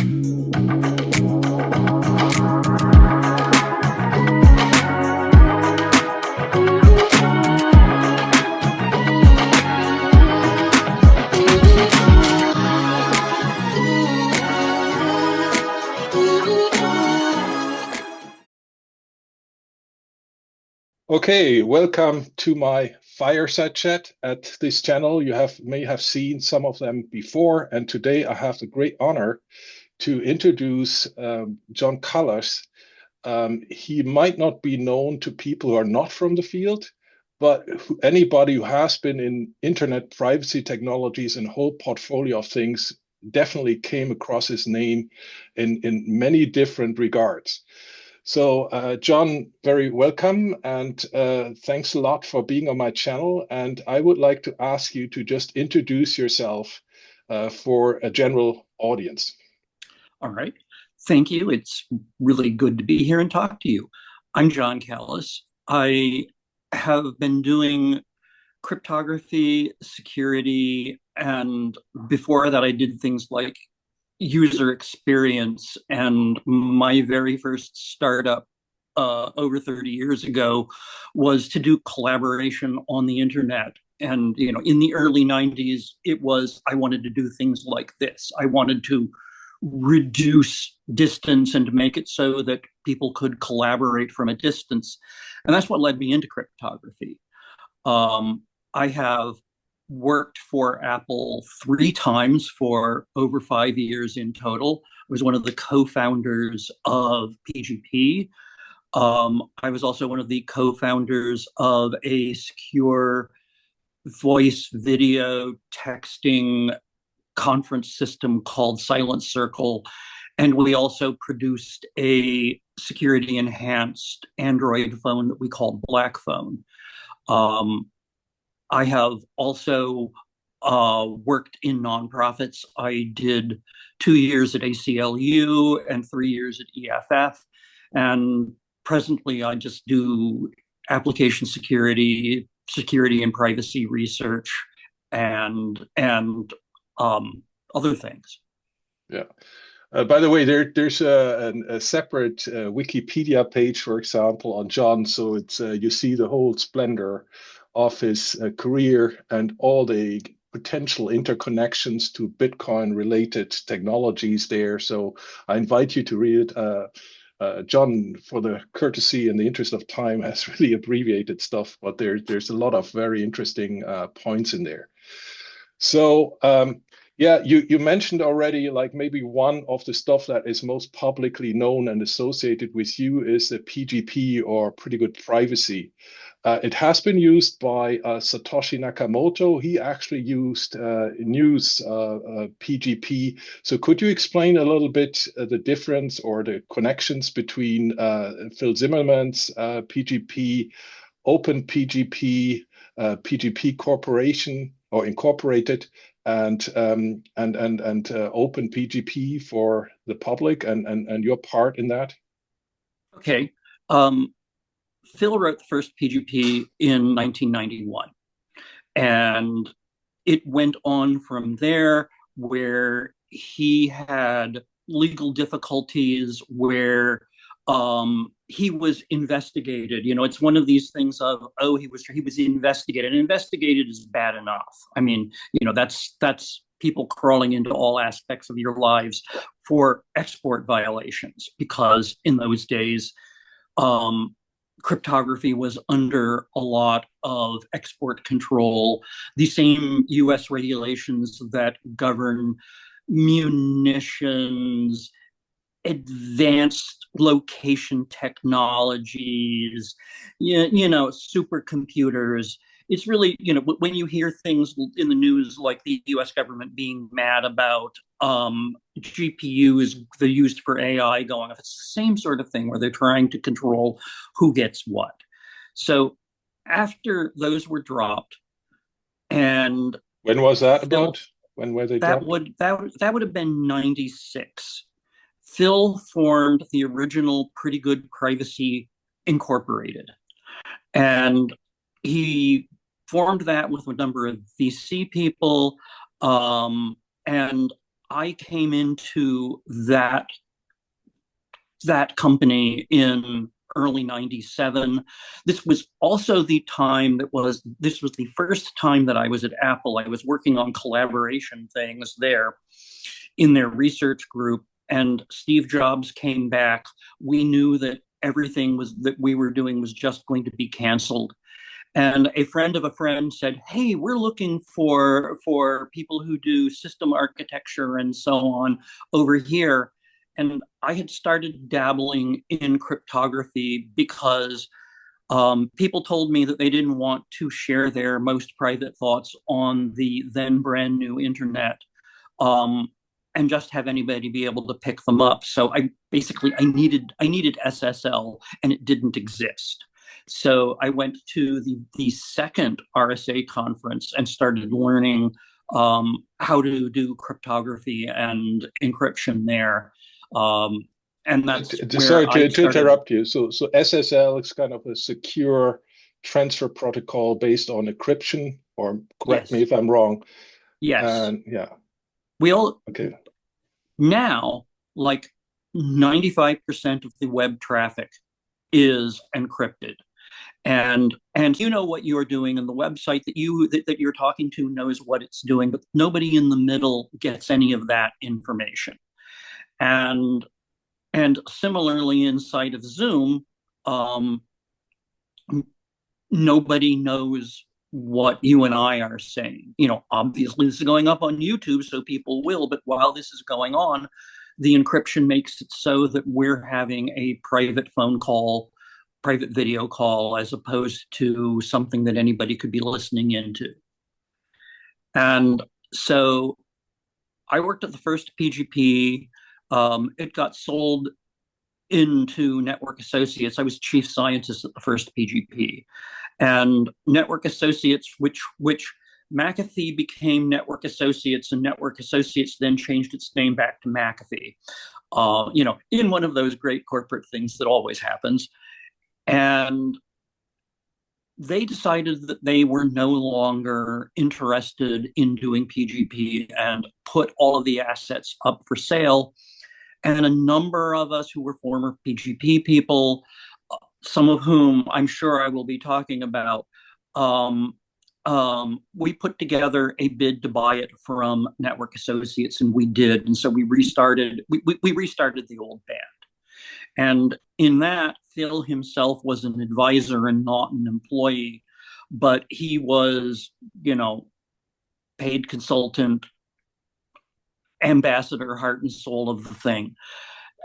Okay, welcome to my Fireside chat at this channel. You may have seen some of them before, and today I have the great honor to introduce John Callas. He might not be known to people who are not from the field, but anybody who has been in internet privacy technologies and whole portfolio of things definitely came across his name in many different regards. So, John, very welcome, and thanks a lot for being on my channel. And I would like to ask you to just introduce yourself for a general audience. All right. Thank you. It's really good to be here and talk to you. I'm John Callas. I have been doing cryptography, security, and before that, I did things like user experience. And my very first startup over 30 years ago was to do collaboration on the internet. And in the early 90s, I wanted to do things like this. I wanted to reduce distance and to make it so that people could collaborate from a distance. And that's what led me into cryptography. I have worked for Apple 3 times for over 5 years in total. I was one of the co-founders of PGP. I was also one of the co-founders of a secure voice, video, texting conference system called Silent Circle. And we also produced a security enhanced Android phone that we called Black Phone. I have also worked in nonprofits. I did 2 years at ACLU and 3 years at EFF. And presently, I just do application security and privacy research, and other things. Yeah. By the way, there's a separate Wikipedia page, for example, on John. So it's you see the whole splendor of his career and all the potential interconnections to Bitcoin-related technologies there. So I invite you to read it. John, for the courtesy and the interest of time, has really abbreviated stuff, but there's a lot of very interesting points in there. So yeah, you mentioned already, like maybe one of the stuff that is most publicly known and associated with you is the PGP, or pretty good privacy. It has been used by Satoshi Nakamoto. He actually used news PGP. So could you explain a little bit the difference or the connections between Phil Zimmerman's PGP, Open PGP, PGP Corporation or Incorporated, and Open PGP for the public, and your part in that? Okay. Phil wrote the first PGP in 1991, and it went on from there, where he had legal difficulties, where he was investigated. It's one of these things of, oh, he was investigated. And investigated is bad enough. I mean, that's people crawling into all aspects of your lives for export violations, because in those days, cryptography was under a lot of export control. The same US regulations that govern munitions, advanced location technologies, supercomputers. It's really, when you hear things in the news like the US government being mad about GPUs they're used for AI going off, it's the same sort of thing where they're trying to control who gets what. So after those were dropped, and when was that about? When were they dropped? That would have been 96. Phil formed the original Pretty Good Privacy Incorporated. And he formed that with a number of VC people. And I came into that company in early 97. This was also the time this was the first time that I was at Apple. I was working on collaboration things there in their research group, and Steve Jobs came back. We knew that everything that we were doing was just going to be canceled. And a friend of a friend said, "Hey, we're looking for people who do system architecture and so on over here." And I had started dabbling in cryptography because people told me that they didn't want to share their most private thoughts on the then brand new internet, um, and just have anybody be able to pick them up. So I needed SSL, and it didn't exist. So I went to the second RSA conference and started learning how to do cryptography and encryption there. Um, and that's Sorry where I to started. interrupt you. So SSL is kind of a secure transfer protocol based on encryption, or correct me Yes, if I'm wrong. yes. And yeah, We all okay. now, like 95% of the web traffic is encrypted. And you know what you're doing, and the website that you're talking to knows what it's doing, but nobody in the middle gets any of that information. And and similarly inside of Zoom, um, nobody knows what you and I are saying. Obviously this is going up on YouTube, so people will, but while this is going on, the encryption makes it so that we're having a private phone call, private video call, as opposed to something that anybody could be listening into. And so I worked at the first PGP. It got sold into Network Associates. I was chief scientist at the first PGP. And Network Associates, which McAfee became Network Associates, and Network Associates then changed its name back to McAfee. In one of those great corporate things that always happens. And they decided that they were no longer interested in doing PGP and put all of the assets up for sale. And a number of us who were former PGP people, some of whom I'm sure I will be talking about, we put together a bid to buy it from Network Associates, and we did. And so we restarted the old band. And in that, Phil himself was an advisor and not an employee, but he was, paid consultant, ambassador, heart and soul of the thing.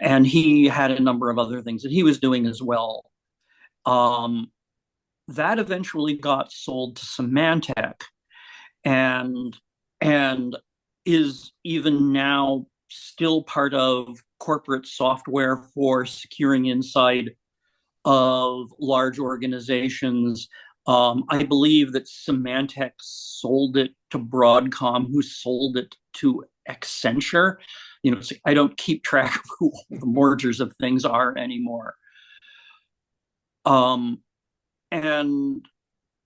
And he had a number of other things that he was doing as well. That eventually got sold to Symantec, and and is even now still part of corporate software for securing inside of large organizations. I believe that Symantec sold it to Broadcom, who sold it to Accenture. I don't keep track of who the mergers of things are anymore. Um, and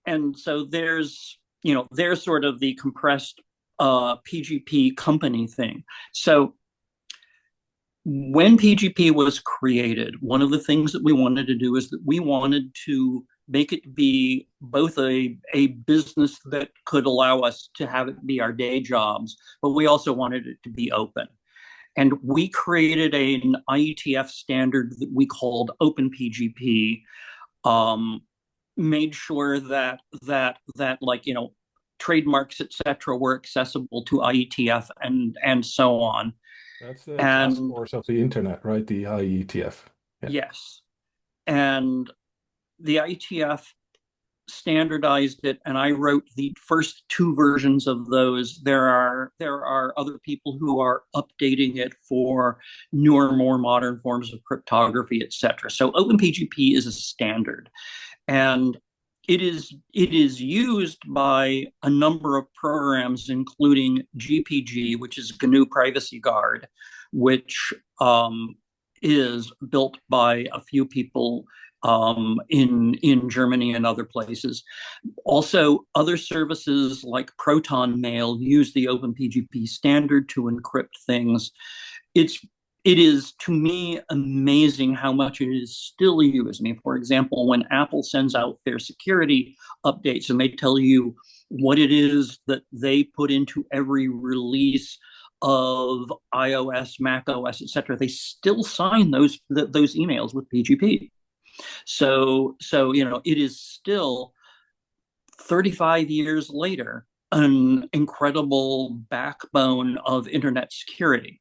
and so there's sort of the compressed PGP company thing. So when PGP was created, one of the things that we wanted to do is that we wanted to make it be both a business that could allow us to have it be our day jobs, but we also wanted it to be open. And we created an IETF standard that we called OpenPGP, made sure that trademarks, etc., were accessible to IETF and so on. That's the task And force of the internet, right? The IETF. Yeah. yes, and the IETF standardized it, and I wrote the first two versions of those. There are other people who are updating it for newer, more modern forms of cryptography, etc. So OpenPGP is a standard, and it is used by a number of programs, including GPG, which is GNU Privacy Guard, which is built by a few people in Germany and other places. Also, other services like Proton Mail use the OpenPGP standard to encrypt things. It's it is, to me, amazing how much it is still used. I mean, for example, when Apple sends out their security updates and they tell you what it is that they put into every release of iOS, Mac OS, etc., they still sign those emails with PGP. So it is still 35 years later an incredible backbone of internet security.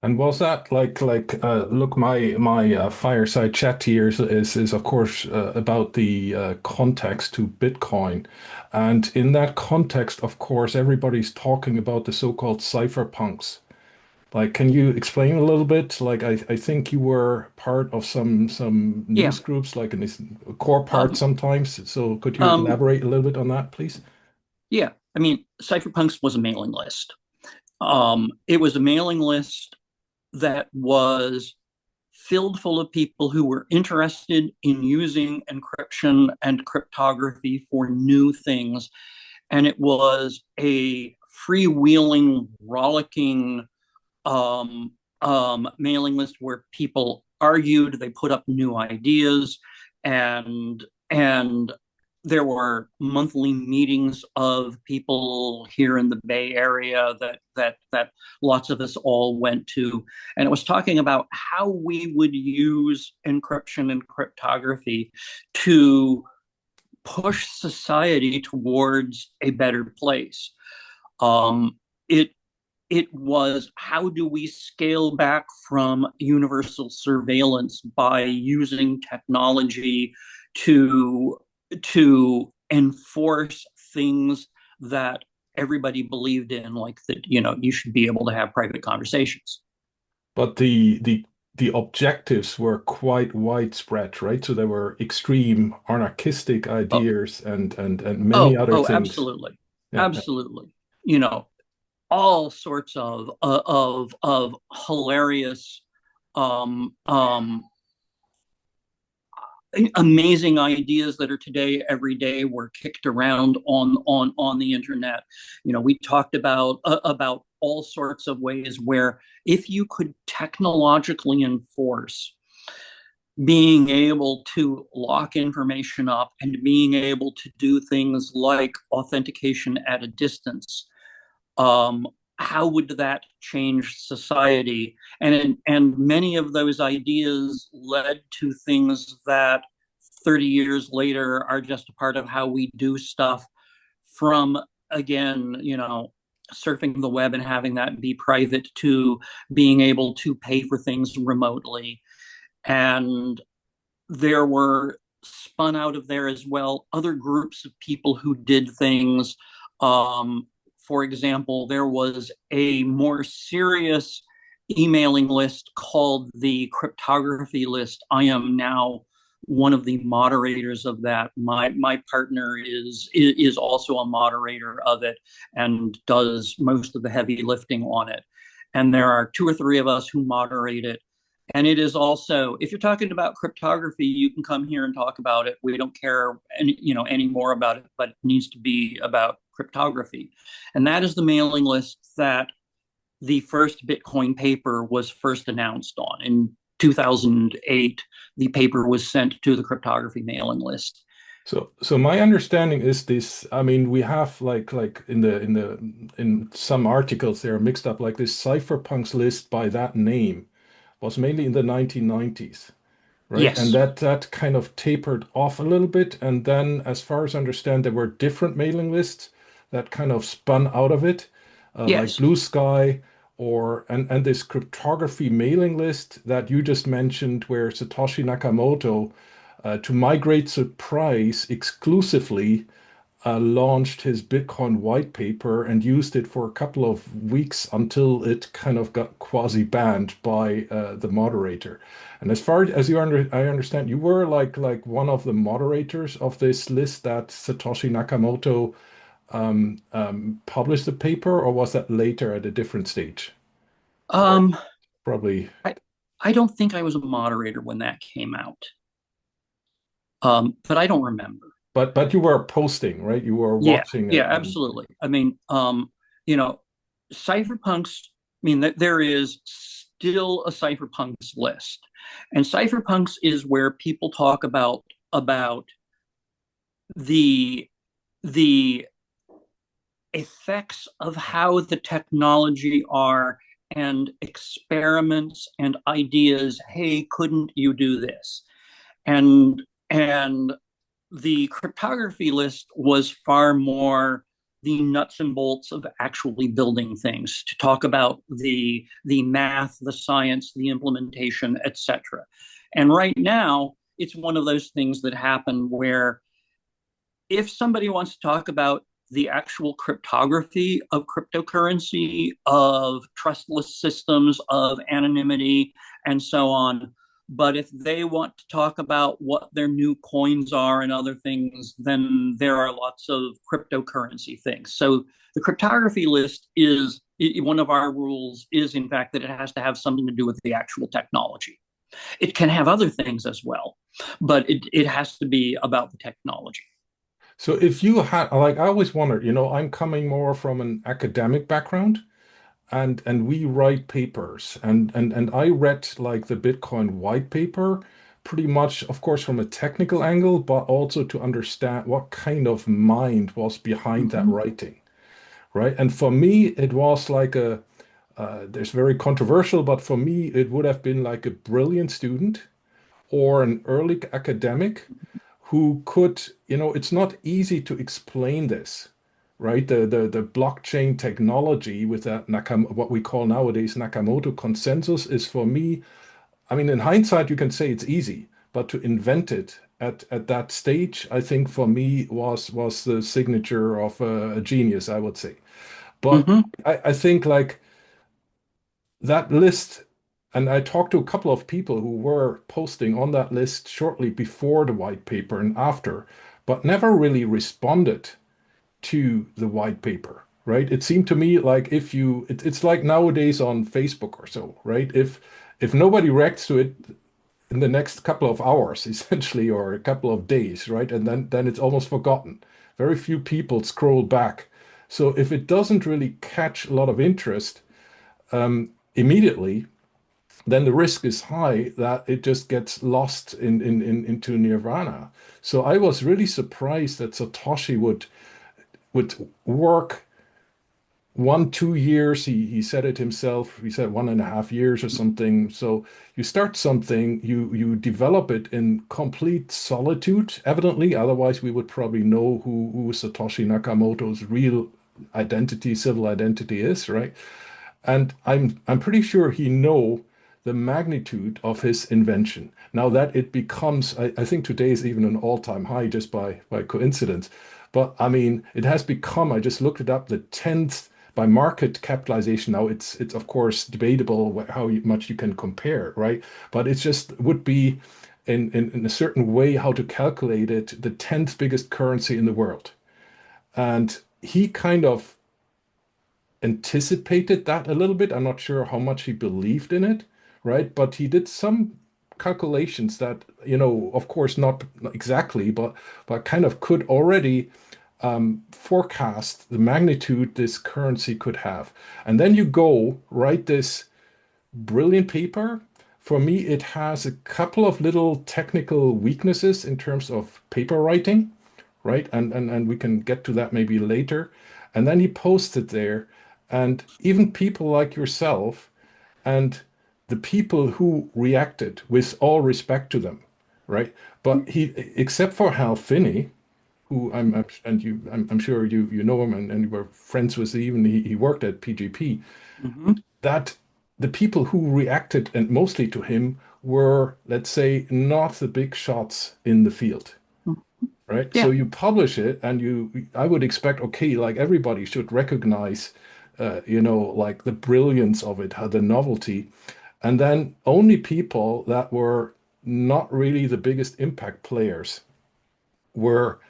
And was that look, my fireside chat here is of course about the context to Bitcoin, and in that context, of course, everybody's talking about the so-called cypherpunks. Like, can you explain a little bit? Like, I think you were part of some Yeah. news groups, like in this core part Um, sometimes. So could you um, elaborate a little bit on that, please? yeah. I mean, Cypherpunks was a mailing list. It was a mailing list that was filled full of people who were interested in using encryption and cryptography for new things. And it was a freewheeling, rollicking mailing list where people argued, they put up new ideas, and there were monthly meetings of people here in the Bay Area that lots of us all went to, and it was talking about how we would use encryption and cryptography to push society towards a better place. Um, it it was, how do we scale back from universal surveillance by using technology to to enforce things that everybody believed in, like that you should be able to have private conversations. But the objectives were quite widespread, right? So there were extreme anarchistic Oh, ideas and many other things. absolutely, Yeah. absolutely. You know, all sorts of hilarious um, um, amazing ideas that are today every day were kicked around on the internet. We talked about all sorts of ways where, if you could technologically enforce being able to lock information up and being able to do things like authentication at a distance, um, how would that change society? And many of those ideas led to things that 30 years later are just a part of how we do stuff, from, again, surfing the web and having that be private, to being able to pay for things remotely. And there were, spun out of there as well, other groups of people who did things. For example, there was a more serious emailing list called the cryptography list. I am now one of the moderators of that. My partner is also a moderator of it and does most of the heavy lifting on it. And there are two or three of us who moderate it. And it is also, if you're talking about cryptography, you can come here and talk about it. We don't care any more about it, but it needs to be about cryptography. And that is the mailing list that the first Bitcoin paper was first announced on. In 2008, the paper was sent to the cryptography mailing list. So my understanding is this. I mean, we have like in some articles they are mixed up. Like this cypherpunks list by that name was mainly in the 1990s. Right? And Yes, that kind of tapered off a little bit. And then, as far as I understand, there were different mailing lists that kind of spun out of it, like yes, Blue Sky and this cryptography mailing list that you just mentioned, where Satoshi Nakamoto, to my great surprise, exclusively launched his Bitcoin white paper and used it for a couple of weeks until it kind of got quasi banned by the moderator. And as far as I understand, you were like one of the moderators of this list that Satoshi Nakamoto published the paper, or was that later at a different stage? Or um, probably. I, I don't think I was a moderator when that came out. but I don't remember. But you were posting, right? You were Yeah, watching yeah, it. And absolutely. I mean, you know, cypherpunks. I mean, there is still a cypherpunks list, and cypherpunks is where people talk about the the effects of how the technology are and experiments and ideas. Hey, couldn't you do this? And the cryptography list was far more the nuts and bolts of actually building things, to talk about the math, the science, the implementation, etc. And right now it's one of those things that happen where if somebody wants to talk about the actual cryptography of cryptocurrency, of trustless systems, of anonymity, and so on. But if they want to talk about what their new coins are and other things, then there are lots of cryptocurrency things. So the cryptography list is one of our rules is, in fact, that it has to have something to do with the actual technology. It can have other things as well, but it has to be about the technology. so if you had, like, I always wondered, I'm coming more from an academic background, and we write papers, and I read like the Bitcoin white paper pretty much, of course, from a technical angle, but also to understand what kind of mind was behind that Mm-hmm. writing, right? And for me, it was like there's very controversial, but for me, it would have been like a brilliant student or an early academic who could, it's not easy to explain this, right? The blockchain technology with that what we call nowadays Nakamoto consensus is for me, I mean, in hindsight, you can say it's easy, but to invent it at that stage, I think for me was the signature of a genius, I would say. But Mm-hmm. I think like that list, and I talked to a couple of people who were posting on that list shortly before the white paper and after, but never really responded to the white paper, right? It seemed to me like it's like nowadays on Facebook or so, right? If nobody reacts to it in the next couple of hours, essentially, or a couple of days, right? And then it's almost forgotten. Very few people scroll back. So if it doesn't really catch a lot of interest immediately, then the risk is high that it just gets lost into nirvana. So I was really surprised that Satoshi would work 1, 2 years. He said it himself. He said 1.5 years or something. So you start something, you develop it in complete solitude, evidently. Otherwise, we would probably know who Satoshi Nakamoto's real identity, civil identity is, right? And I'm pretty sure he know the magnitude of his invention. Now that it becomes, I think today is even an all-time high just by coincidence. But I mean, it has become, I just looked it up, the 10th by market capitalization. Now it's of course debatable how much you can compare, right? But it's just would be in a certain way how to calculate it, the 10th biggest currency in the world. And he kind of anticipated that a little bit. I'm not sure how much he believed in it, right? But he did some calculations that, of course, not exactly, but kind of could already forecast the magnitude this currency could have. And then you go write this brilliant paper. For me, it has a couple of little technical weaknesses in terms of paper writing, right? And we can get to that maybe later. And then he posted there, and even people like yourself and the people who reacted, with all respect to them, right? But he, except for Hal Finney, who I'm sure you know him, and you were friends with, even he worked at PGP, Mm-hmm. that the people who reacted and mostly to him were, let's say, not the big shots in the field, right? So Yeah. you publish it, and I would expect, okay, like everybody should recognize, like the brilliance of it, the novelty, and then only people that were not really the biggest impact players were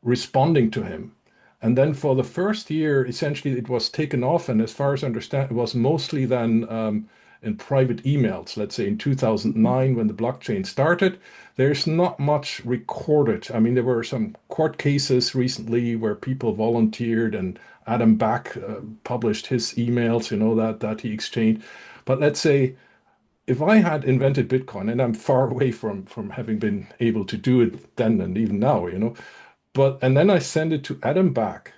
responding to him. And then for the first year, essentially, it was taken off. And as far as I understand, it was mostly then in private emails, let's say in 2009 when the blockchain started, there's not much recorded. I mean, there were some court cases recently where people volunteered and Adam Back published his emails, that he exchanged. But let's say if I had invented Bitcoin, and I'm far away from having been able to do it then and even now, and then I send it to Adam Back,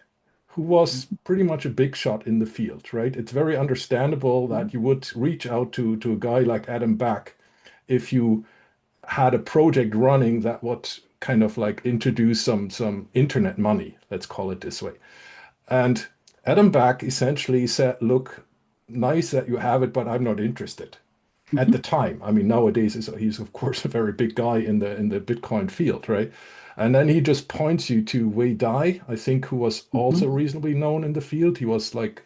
who was pretty much a big shot in the field, right? It's very understandable that you would reach out to a guy like Adam Back if you had a project running that would kind of like introduce some internet money, let's call it this way. And Adam Back essentially said, look, nice that you have it, but I'm not interested at the time. I mean, nowadays he's of course a very big guy in the Bitcoin field, right? And then he just points you to Wei Dai, I think, who was also reasonably known in the field. He was like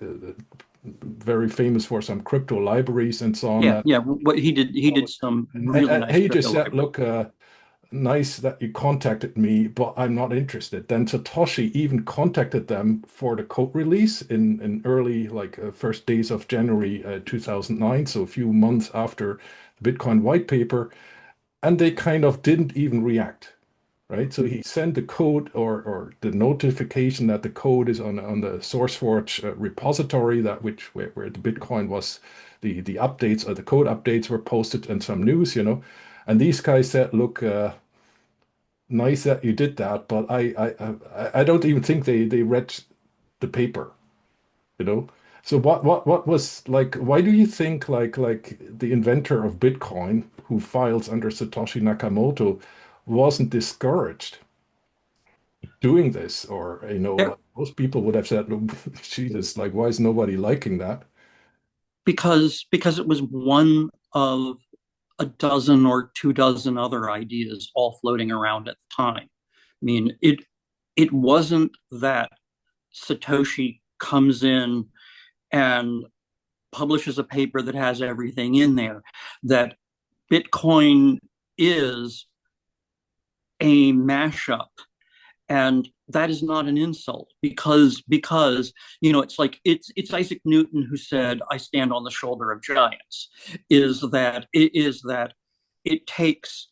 very famous for some crypto libraries and so on. Yeah, yeah. What he did some really nice He just crypto said, library. look, nice that you contacted me, but I'm not interested. Then Satoshi even contacted them for the code release in early, like first days of January 2009, so a few months after the Bitcoin white paper, and they kind of didn't even react, right? So he sent the code or the notification that the code is on the SourceForge repository where the Bitcoin was the updates or the code updates were posted and some news, And these guys said, look, nice that you did that, but I don't even think they read the paper, you know. So what was like? Why do you think like the inventor of Bitcoin, who files under Satoshi Nakamoto, wasn't discouraged doing this? Or There, most people would have said, "Look, Jesus, like why is nobody liking that?" because it was one of a dozen or 2 dozen other ideas all floating around at the time. I mean, it wasn't that Satoshi comes in and publishes a paper that has everything in there. That Bitcoin is a mashup, and that is not an insult because it's like it's Isaac Newton who said, "I stand on the shoulder of giants." Is that it takes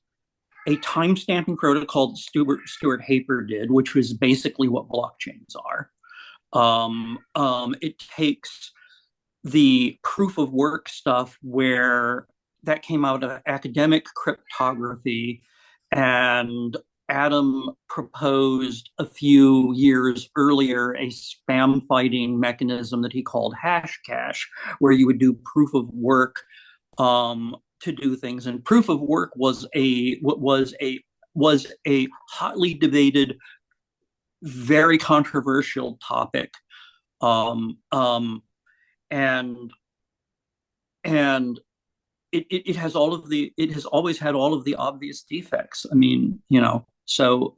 a time stamping protocol that Stuart Hafer did, which was basically what blockchains are. It takes the proof of work stuff where that came out of academic cryptography, and Adam proposed a few years earlier a spam fighting mechanism that he called hash cash, where you would do proof of work to do things. And proof of work was a hotly debated, very controversial topic. Um, um, and and it has always had all of the obvious defects. I mean, so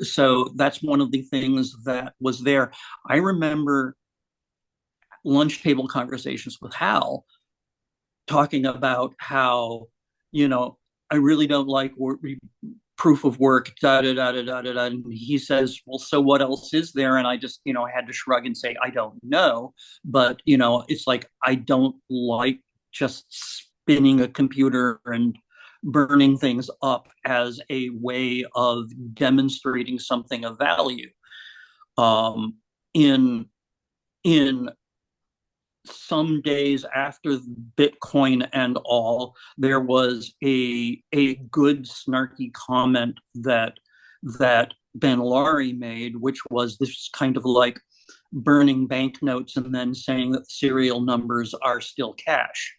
that's one of the things that was there. I remember lunch table conversations with Hal talking about how, I really don't like proof of work, da da da da da da. And he says, "Well, so what else is there?" And I just, had to shrug and say, "I don't know." But it's like I don't like just spinning a computer and burning things up as a way of demonstrating something of value. In in some days after Bitcoin and all, there was a good snarky comment that Ben Laurie made, which was this kind of like burning banknotes and then saying that the serial numbers are still cash,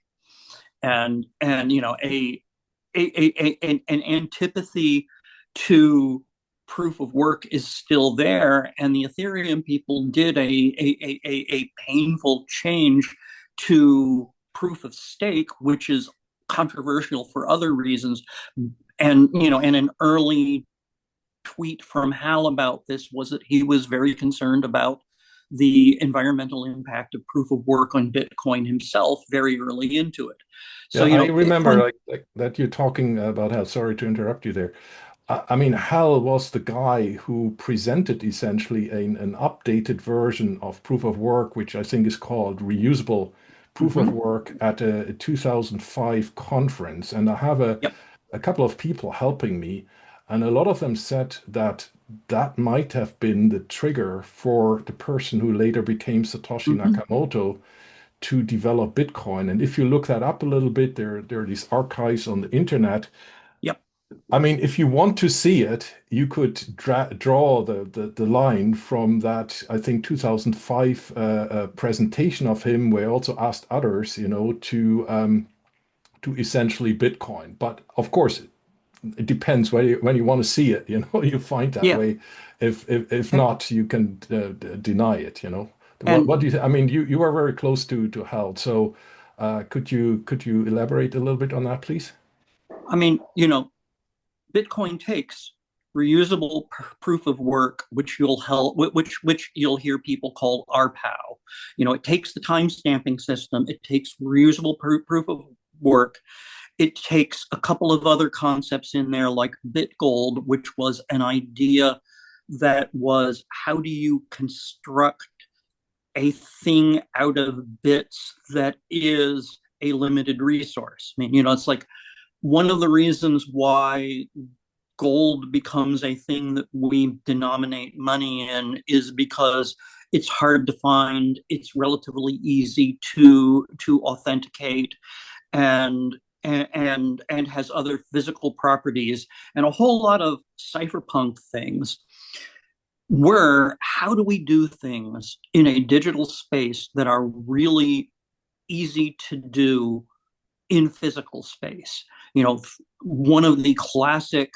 and an antipathy to proof of work is still there, and the Ethereum people did a painful change to proof of stake, which is controversial for other reasons. And an early tweet from Hal about this was that he was very concerned about the environmental impact of proof of work on Bitcoin himself very early into it. Yeah, So, I remember Bitcoin. like that you're talking about Hal. Sorry to interrupt you there. I mean, Hal was the guy who presented essentially an updated version of proof of work, which I think is called reusable proof of work at a 2005 conference, and I have Yep. a couple of people helping me, and a lot of them said that that might have been the trigger for the person who later became Satoshi Nakamoto to develop Bitcoin. And if you look that up a little bit, there are these archives on the internet. Yep. I mean, if you want to see it, you could draw the line from that, I think, 2005 presentation of him, where I also asked others, to essentially Bitcoin. But of course, it depends when you want to see it. You find that Yeah. way. If And, not, you can deny it. and What do you? I mean, you are very close to Hal, so could you elaborate a little bit on that, please? I mean, Bitcoin takes reusable proof of work, which you'll hear people call RPOW. It takes the time stamping system. It takes reusable proof of work. It takes a couple of other concepts in there, like BitGold, which was an idea that was, how do you construct a thing out of bits that is a limited resource? I mean, it's like one of the reasons why gold becomes a thing that we denominate money in is because it's hard to find, it's relatively easy to authenticate, and and has other physical properties, and a whole lot of cypherpunk things were, how do we do things in a digital space that are really easy to do in physical space? One of the classic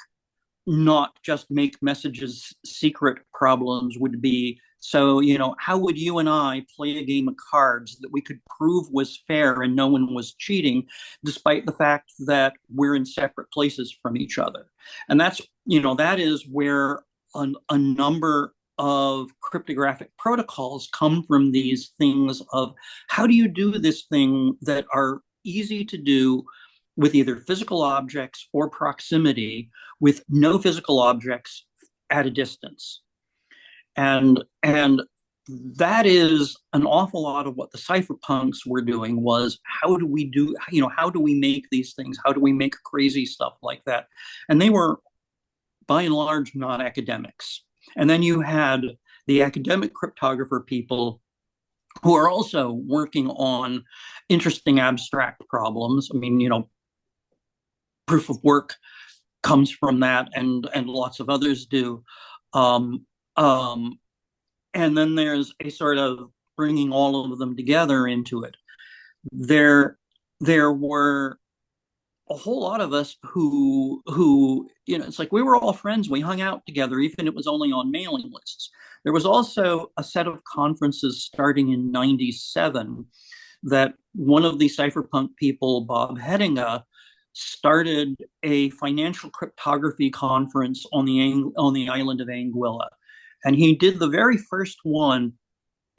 not just make messages secret problems would be, so, how would you and I play a game of cards that we could prove was fair and no one was cheating, despite the fact that we're in separate places from each other? And that is where a number of cryptographic protocols come from, these things of, how do you do this thing that are easy to do with either physical objects or proximity, with no physical objects at a distance? And that is an awful lot of what the cypherpunks were doing, was, how do we make these things? How do we make crazy stuff like that? And they were, by and large, not academics. And then you had the academic cryptographer people who are also working on interesting abstract problems. I mean, proof of work comes from that, and lots of others do. Um, um, and then there's a sort of bringing all of them together into it. There were a whole lot of us who it's like we were all friends. We hung out together, even if it was only on mailing lists. There was also a set of conferences starting in '97 that one of the cypherpunk people, Bob Hettinga, started a financial cryptography conference on the island of Anguilla. And he did the very first one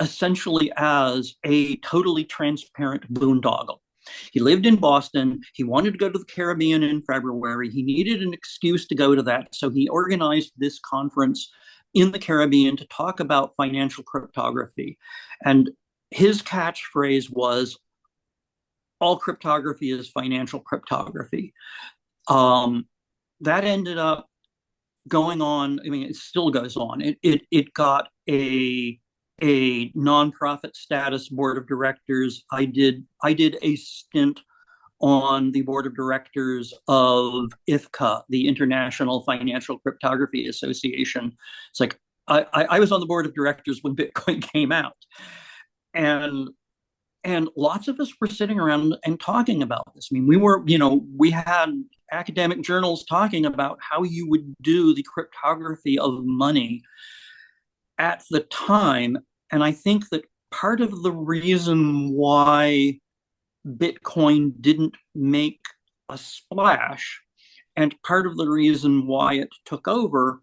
essentially as a totally transparent boondoggle. He lived in Boston. He wanted to go to the Caribbean in February. He needed an excuse to go to that. So he organized this conference in the Caribbean to talk about financial cryptography. And his catchphrase was, all cryptography is financial cryptography. That ended up going on. I mean, it still goes on. It got a nonprofit status board of directors. I did a stint on the board of directors of IFCA, the International Financial Cryptography Association. It's like I was on the board of directors when Bitcoin came out, and lots of us were sitting around and talking about this. I mean, we had academic journals talking about how you would do the cryptography of money at the time. And I think that part of the reason why Bitcoin didn't make a splash, and part of the reason why it took over,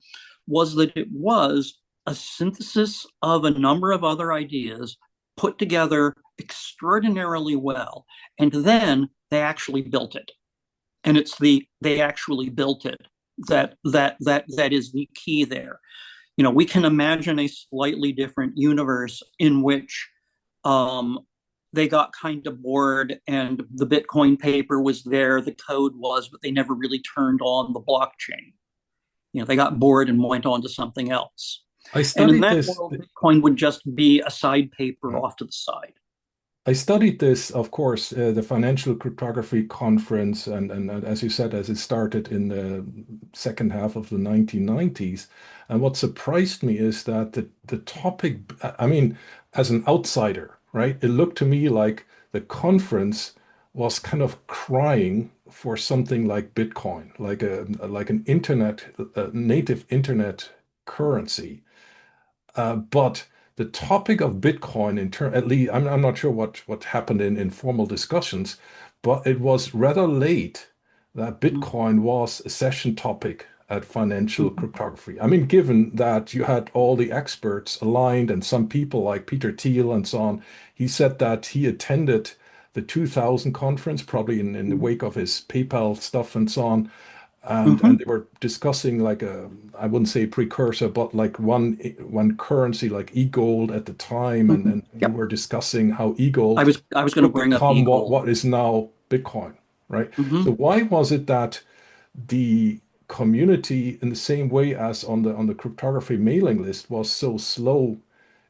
was that it was a synthesis of a number of other ideas put together extraordinarily well, and then they actually built it. And it's they actually built it that is the key there. We can imagine a slightly different universe in which they got kind of bored, and the Bitcoin paper was there, the code was, but they never really turned on the blockchain. They got bored and went on to something else. I And in studied that this. world, Bitcoin would just be a side paper Yeah. off to the side. I studied this, of course, the Financial Cryptography Conference, and as you said, as it started in the second half of the 1990s. And what surprised me is that the topic, I mean, as an outsider, right, it looked to me like the conference was kind of crying for something like Bitcoin, like an internet, a native internet currency. But the topic of Bitcoin, at least, I'm not sure what happened in formal discussions, but it was rather late that Bitcoin was a session topic at Financial Cryptography. I mean, given that you had all the experts aligned and some people like Peter Thiel and so on, he said that he attended the 2000 conference, probably in the wake of his PayPal stuff and so on, and they were discussing like a, I wouldn't say precursor, but like one currency like e-gold at the time, and we Yep. were discussing how I e-gold was going to would bring up become Eagle. what is now Bitcoin, right? So Mm-hmm. why was it that the community, in the same way as on the cryptography mailing list, was so slow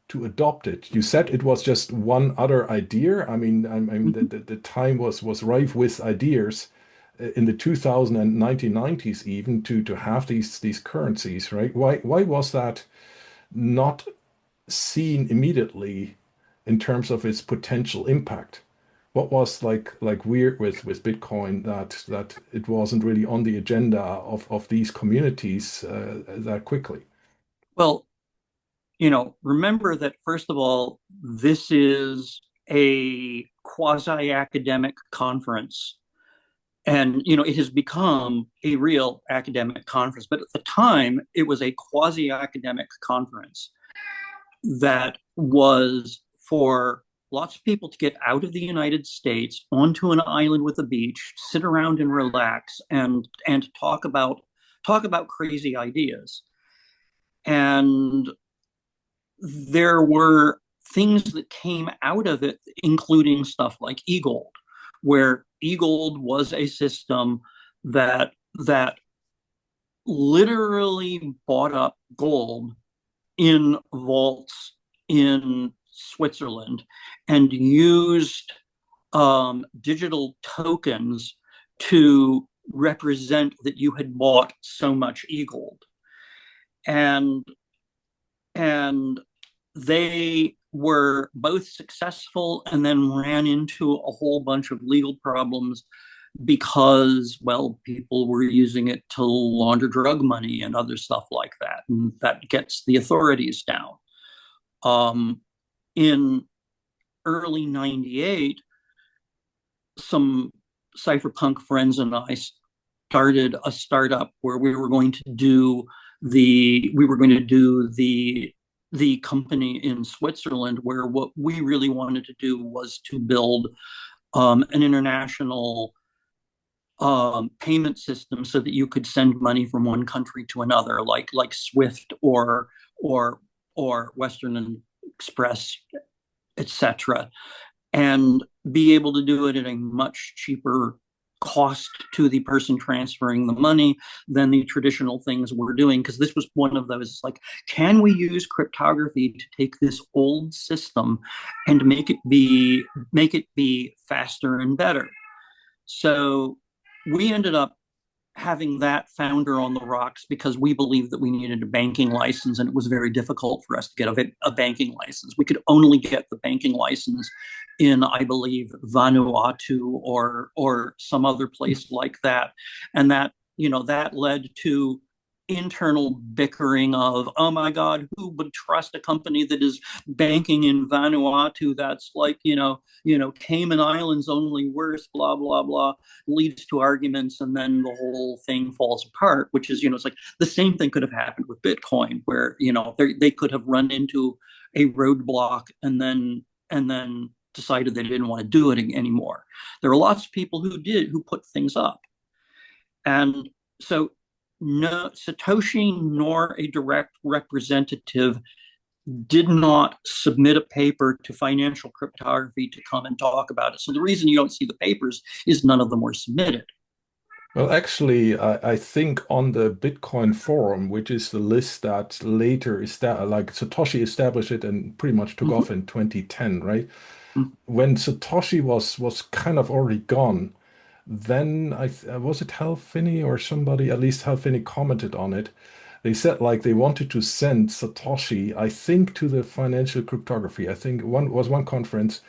to adopt it? You said it was just one other idea. I mean, Mm-hmm. the time was rife with ideas in the 2000 and 1990s even to have these currencies, right? Why was that not seen immediately in terms of its potential impact? What was like weird with Bitcoin that it wasn't really on the agenda of these communities that quickly? Well, remember that first of all, this is a quasi-academic conference. And, it has become a real academic conference. But at the time, it was a quasi-academic conference that was for lots of people to get out of the United States onto an island with a beach, sit around and relax, and talk about crazy ideas. And there were things that came out of it, including stuff like eGold, where eGold was a system that literally bought up gold in vaults in Switzerland and used digital tokens to represent that you had bought so much eGold. And and they were both successful and then ran into a whole bunch of legal problems because, well, people were using it to launder drug money and other stuff like that. And that gets the authorities down. In early 98, some cypherpunk friends and I started a startup where we were going to do the company in Switzerland, where what we really wanted to do was to build an international payment system so that you could send money from one country to another, like Swift or or Western Express, etc., and be able to do it at a much cheaper cost to the person transferring the money than the traditional things we're doing. Because this was one of those, like, can we use cryptography to take this old system and make it be faster and better? So we ended up having that founder on the rocks because we believed that we needed a banking license, and it was very difficult for us to get a banking license. We could only get the banking license in, I believe, Vanuatu or some other place like that. And that led to internal bickering of, oh my God, who would trust a company that is banking in Vanuatu? That's like, Cayman Islands only worse, blah, blah, blah, leads to arguments. And then the whole thing falls apart, which is, it's like the same thing could have happened with Bitcoin, where, they could have run into a roadblock and then decided they didn't want to do it anymore. There are lots of people who put things up. And so no Satoshi nor a direct representative did not submit a paper to financial cryptography to come and talk about it. So the reason you don't see the papers is none of them were submitted. Well, actually, I think on the Bitcoin forum, which is the list that later like Satoshi established it and pretty much took Mhm. off in 2010, right? Mhm. When Satoshi was kind of already gone, then was it Hal Finney or somebody, at least Hal Finney commented on it. They said like they wanted to send Satoshi, I think, to the financial cryptography. I think one conference,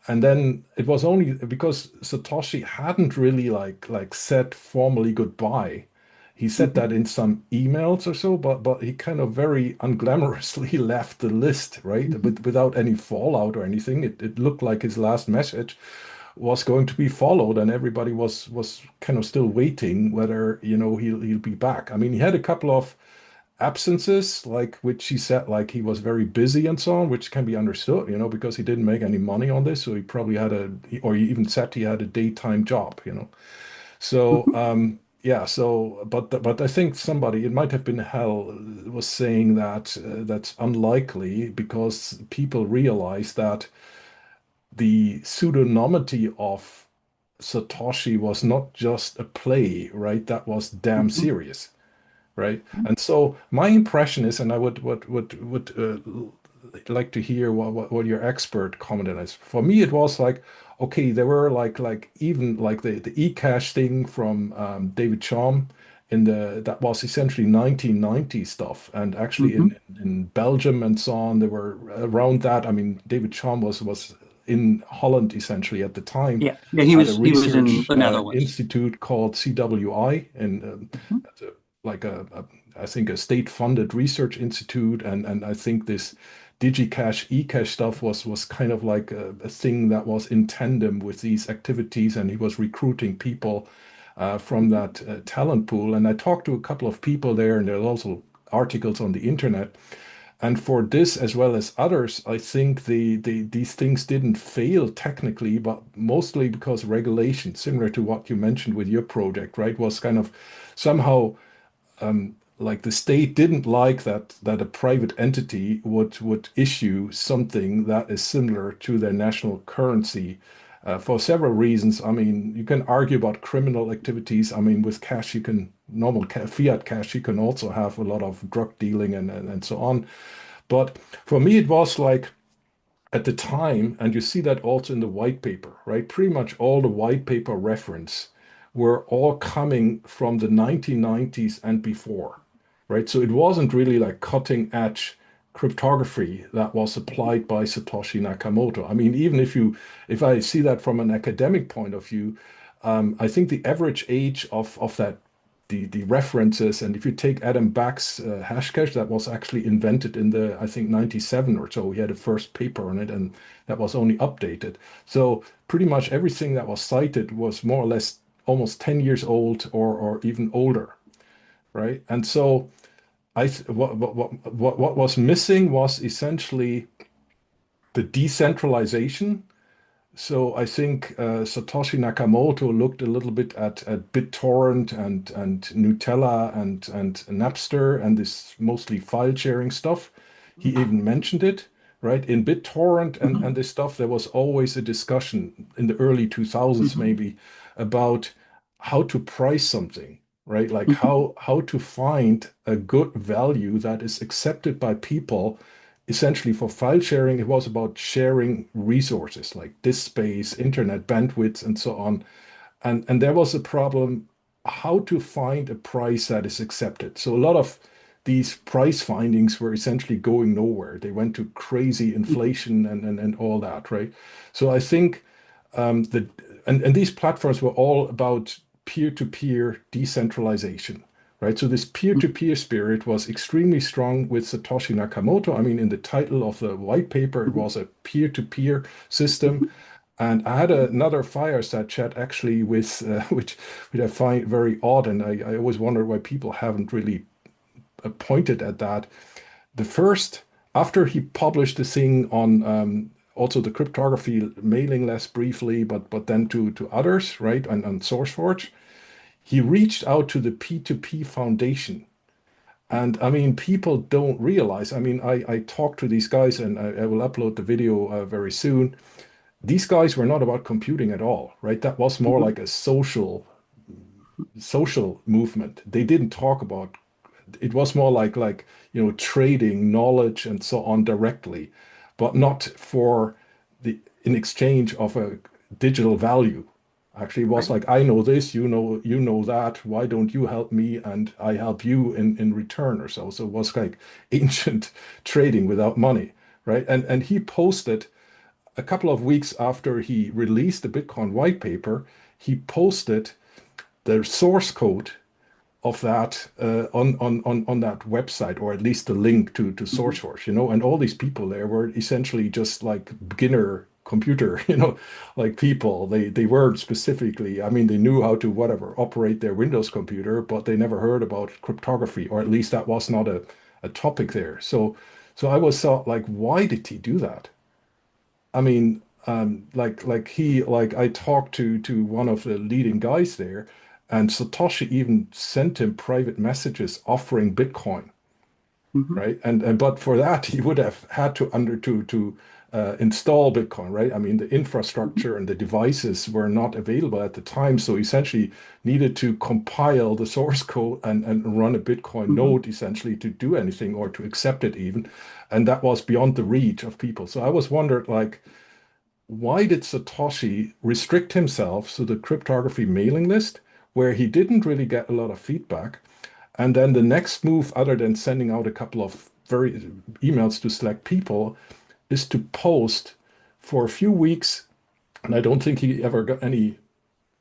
and then it was only because Satoshi hadn't really like said formally goodbye. He said Mhm. that in some emails or so, but he kind of very unglamorously left the list, right? Mhm. Without any fallout or anything. It looked like his last message was going to be followed, and everybody was kind of still waiting whether, he'll be back. I mean, he had a couple of absences, like which he said like he was very busy and so on, which can be understood, because he didn't make any money on this, so he probably or he even said he had a daytime job. So Mhm. yeah, so but I think somebody, it might have been Hell, was saying that that's unlikely because people realize that the pseudonymity of Satoshi was not just a play, right? That was damn Mhm. serious, right? And so my impression is, and I would like to hear what your expert commented is. For me, it was like, okay, there were like even like the eCash thing from David Chaum that was essentially 1990 stuff, and actually Mhm. in Belgium and so on, they were around that. I mean, David Chaum was in Holland essentially at the time, Yeah, yeah, at a he was in research the Netherlands. institute called CWI, and Mhm. that's like I think a state-funded research institute, and I think this DigiCash, eCash stuff was kind of like a thing that was in tandem with these activities, and he was recruiting people from Mhm. that talent pool. And I talked to a couple of people there, and there's also articles on the internet. And for this as well as others, I think these things didn't fail technically, but mostly because regulation, similar to what you mentioned with your project, right, was kind of somehow like the state didn't like that a private entity would issue something that is similar to their national currency for several reasons. I mean, you can argue about criminal activities. I mean, with cash, you can fiat cash, you can also have a lot of drug dealing and so on. But for me, it was like at the time, and you see that also in the white paper, right? Pretty much all the white paper reference were all coming from the 1990s and before, right? So it wasn't really like cutting edge cryptography that was applied by Satoshi Nakamoto. I mean, even if I see that from an academic point of view, I think the average age of that the references, and if you take Adam Back's Hashcash, that was actually invented in the, I think, 97 or so. He had a first paper on it, and that was only updated. So pretty much everything that was cited was more or less almost 10 years old or even older, right? And so what was missing was essentially the decentralization. So I think Satoshi Nakamoto looked a little bit at BitTorrent and Nutella and Napster and this mostly file sharing stuff. He even mentioned it, right? In BitTorrent and Mhm. this stuff, there was always a discussion in the early 2000s Mhm. maybe about how to price something, right? Like Mhm. how to find a good value that is accepted by people. Essentially, for file sharing, it was about sharing resources like disk space, internet bandwidth, and so on. And there was a problem how to find a price that is accepted. So a lot of these price findings were essentially going nowhere. They went to crazy Mhm. inflation and all that, right? So I think that and these platforms were all about peer-to-peer decentralization, right? So this peer-to-peer spirit was extremely strong with Satoshi Nakamoto. I mean, in the title of the white paper, it Mhm. was a peer-to-peer system. Mhm. And I had another fireside chat actually with which I find very odd, and I always wonder why people haven't really pointed at that. The first, after he published the thing on also the cryptography mailing list briefly, but then to others, right, and on SourceForge, he reached out to the P2P Foundation And I mean, people don't realize. I mean, I talked to these guys, and I will upload the video very soon. These guys were not about computing at all, right? That was more Mhm. like a social movement. They didn't talk about it. Was more like trading knowledge and so on directly, but not for the in exchange of a digital value. Actually, it was Right. like, I know this, you know that. Why don't you help me and I help you in return or so. So it was like ancient trading without money, right? And he posted a couple of weeks after he released the Bitcoin white paper, he posted the source code of that on that website, or at least the link to Mhm. SourceForge, and all these people there were essentially just like beginner computer, like people. They weren't specifically, I mean, they knew how to whatever operate their Windows computer, but they never heard about cryptography, or at least that was not a topic there. So I was thought like, why did he do that? I mean, like I talked to one of the leading guys there, and Satoshi even sent him private messages offering Bitcoin, Mhm. right? And but for that he would have had to install Bitcoin, right? I mean, the Mhm. infrastructure and the devices were not available at the time, so essentially needed to compile the source code and run a Bitcoin Mhm. node essentially to do anything or to accept it even, and that was beyond the reach of people. So I was wondered like, why did Satoshi restrict himself to the cryptography mailing list, where he didn't really get a lot of feedback? And then the next move, other than sending out a couple of very emails to select people, is to post for a few weeks. And I don't think he ever got any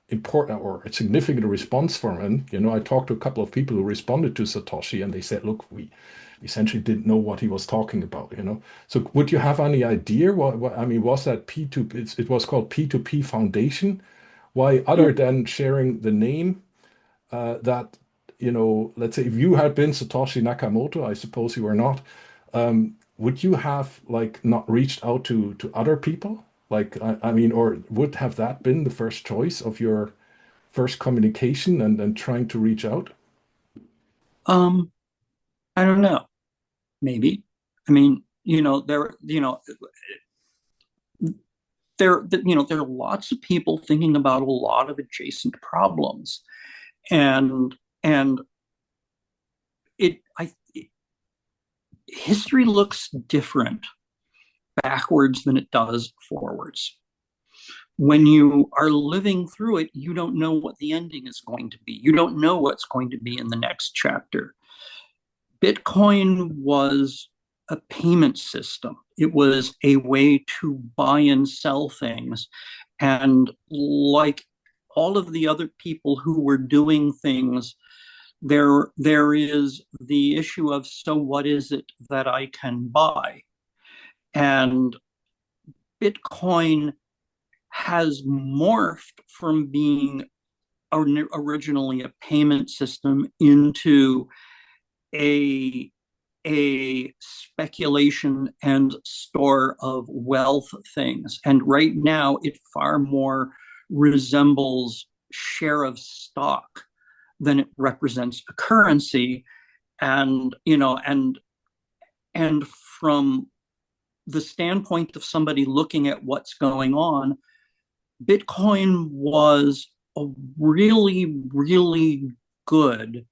important or a significant response from him. I talked to a couple of people who responded to Satoshi, and they said, look, we essentially didn't know what he was talking about. So would you have any idea what I mean, was that P2, it was called P2P Foundation? Why, Yeah. other than sharing the name, that, let's say if you had been Satoshi Nakamoto, I suppose you were not, would you have like not reached out to other people? Like, I mean, or would have that been the first choice of your first communication and trying to reach out? Um, I don't know. Maybe. I mean, there are lots of people thinking about a lot of adjacent problems, and and it I history looks different backwards than it does forwards. When you are living through it, you don't know what the ending is going to be. You don't know what's going to be in the next chapter. Bitcoin was a payment system. It was a way to buy and sell things. And like all of the other people who were doing things, there is the issue of, so what is it that I can buy? And Bitcoin has morphed from being originally a payment system into a speculation and store of wealth things. And right now, it far more resembles share of stock than it represents a currency. And and from the standpoint of somebody looking at what's going on, Bitcoin was a really, really good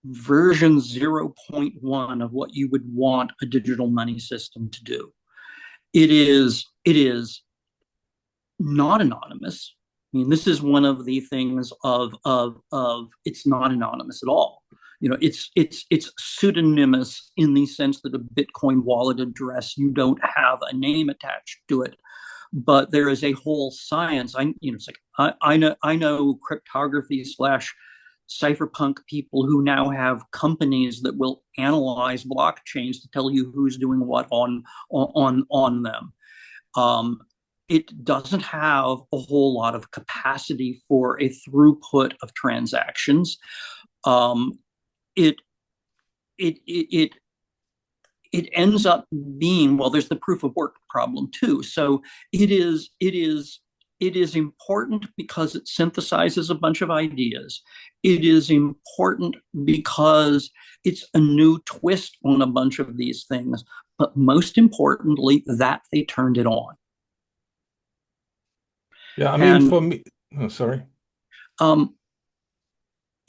version 0.1 of what you would want a digital money system to do. It is not anonymous. I mean, this is one of the things of it's not anonymous at all. It's pseudonymous in the sense that a Bitcoin wallet address, you don't have a name attached to it, but there is a whole science. It's like I know cryptography slash cypherpunk people who now have companies that will analyze blockchains to tell you who's doing what on them. Um, it doesn't have a whole lot of capacity for a throughput of transactions. Um, it it it it it ends up being, well, there's the proof of work problem too. So it is it is important because it synthesizes a bunch of ideas. It is important because it's a new twist on a bunch of these things. But most importantly, that they turned it on. Yeah, I mean, And for me, oh, sorry. um,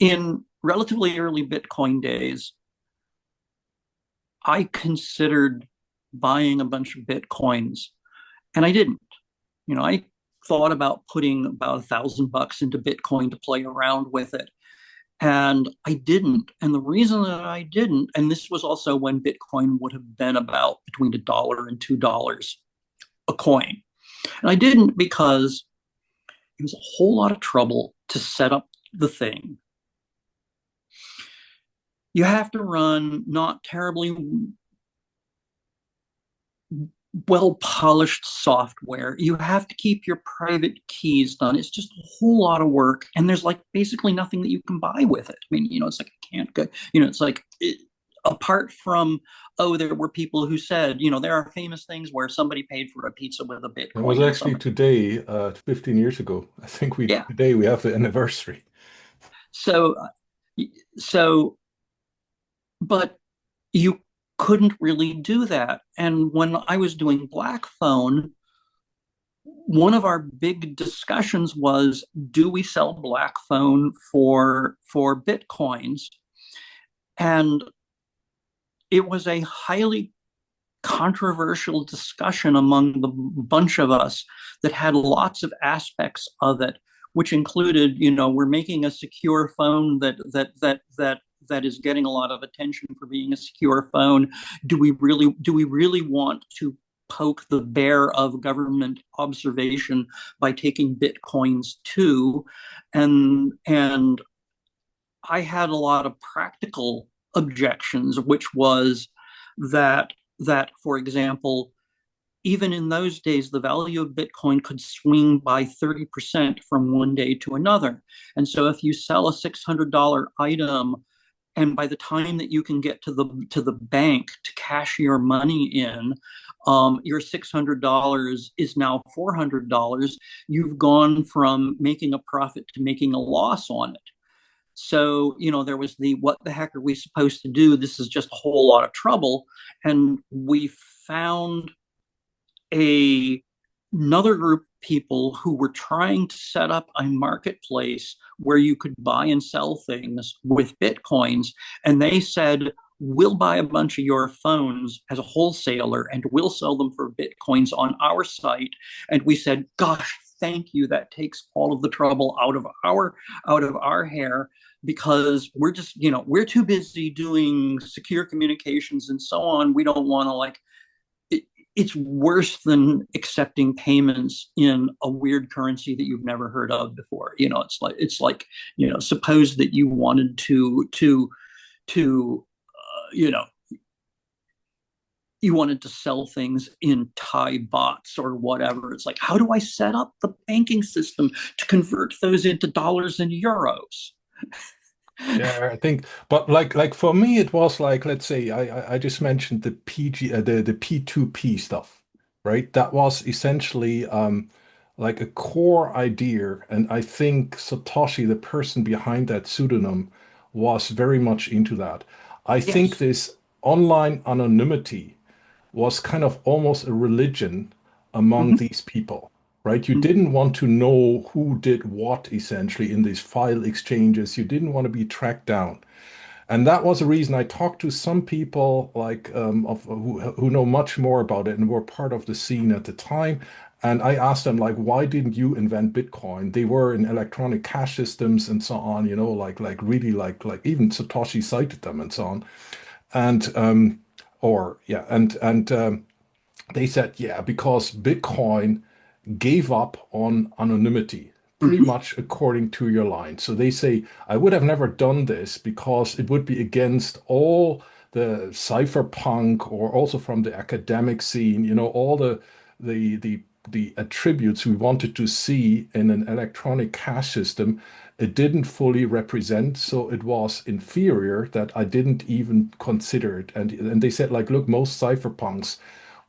in relatively early Bitcoin days, I considered buying a bunch of Bitcoins, and I didn't. I thought about putting about $1,000 into Bitcoin to play around with it. And I didn't. And the reason that I didn't, and this was also when Bitcoin would have been about between $1 and $2 a coin. And I didn't because it was a whole lot of trouble to set up the thing. You have to run not terribly well polished software. You have to keep your private keys done. It's just a whole lot of work. And there's like basically nothing that you can buy with it. I mean, it's like, I can't go, it's like, apart from, oh, there were people who said, there are famous things where somebody paid for a pizza with a It was Bitcoin and actually somebody, today, 15 years ago. I think yeah. today we have the anniversary. So, so, but you couldn't really do that. And when I was doing Black Phone, one of our big discussions was, do we sell Black Phone for Bitcoins? And it was a highly controversial discussion among the bunch of us that had lots of aspects of it, which included, we're making a secure phone that is getting a lot of attention for being a secure phone. Do we really want to poke the bear of government observation by taking Bitcoins too? And I had a lot of practical objections, which was that, for example, even in those days, the value of Bitcoin could swing by 30% from one day to another. And so if you sell a $600 item, and by the time that you can get to the bank to cash your money in, your $600 is now $400. You've gone from making a profit to making a loss on it. So, there was what the heck are we supposed to do? This is just a whole lot of trouble. And we found another group of people who were trying to set up a marketplace where you could buy and sell things with Bitcoins. And they said, we'll buy a bunch of your phones as a wholesaler and we'll sell them for Bitcoins on our site. And we said, gosh, thank you. That takes all of the trouble out of our hair, because we're just, we're too busy doing secure communications and so on. We don't want to it's worse than accepting payments in a weird currency that you've never heard of before. Suppose that you wanted you wanted to sell things in Thai bahts or whatever. It's like, how do I set up the banking system to convert those into dollars and euros? Yeah, I think, but like for me, it was like, let's say I just mentioned the PG the P2P stuff, right? That was essentially like a core idea, and I think Satoshi, the person behind that pseudonym, was very much into that. I think Yes. this online anonymity was kind of almost a religion among Mm-hmm. these people, right? You didn't want to know who did what essentially in these file exchanges. You didn't want to be tracked down. And that was the reason I talked to some people like who know much more about it and were part of the scene at the time. And I asked them like, why didn't you invent Bitcoin? They were in electronic cash systems and so on, like really like even Satoshi cited them and so on. And or yeah, and they said, yeah, because Bitcoin gave up on anonymity, pretty Mm-hmm. much according to your line. So they say, I would have never done this because it would be against all the cypherpunk or also from the academic scene, all the the the attributes we wanted to see in an electronic cash system. It didn't fully represent, so it was inferior that I didn't even consider it. And they said, like, look, most cypherpunks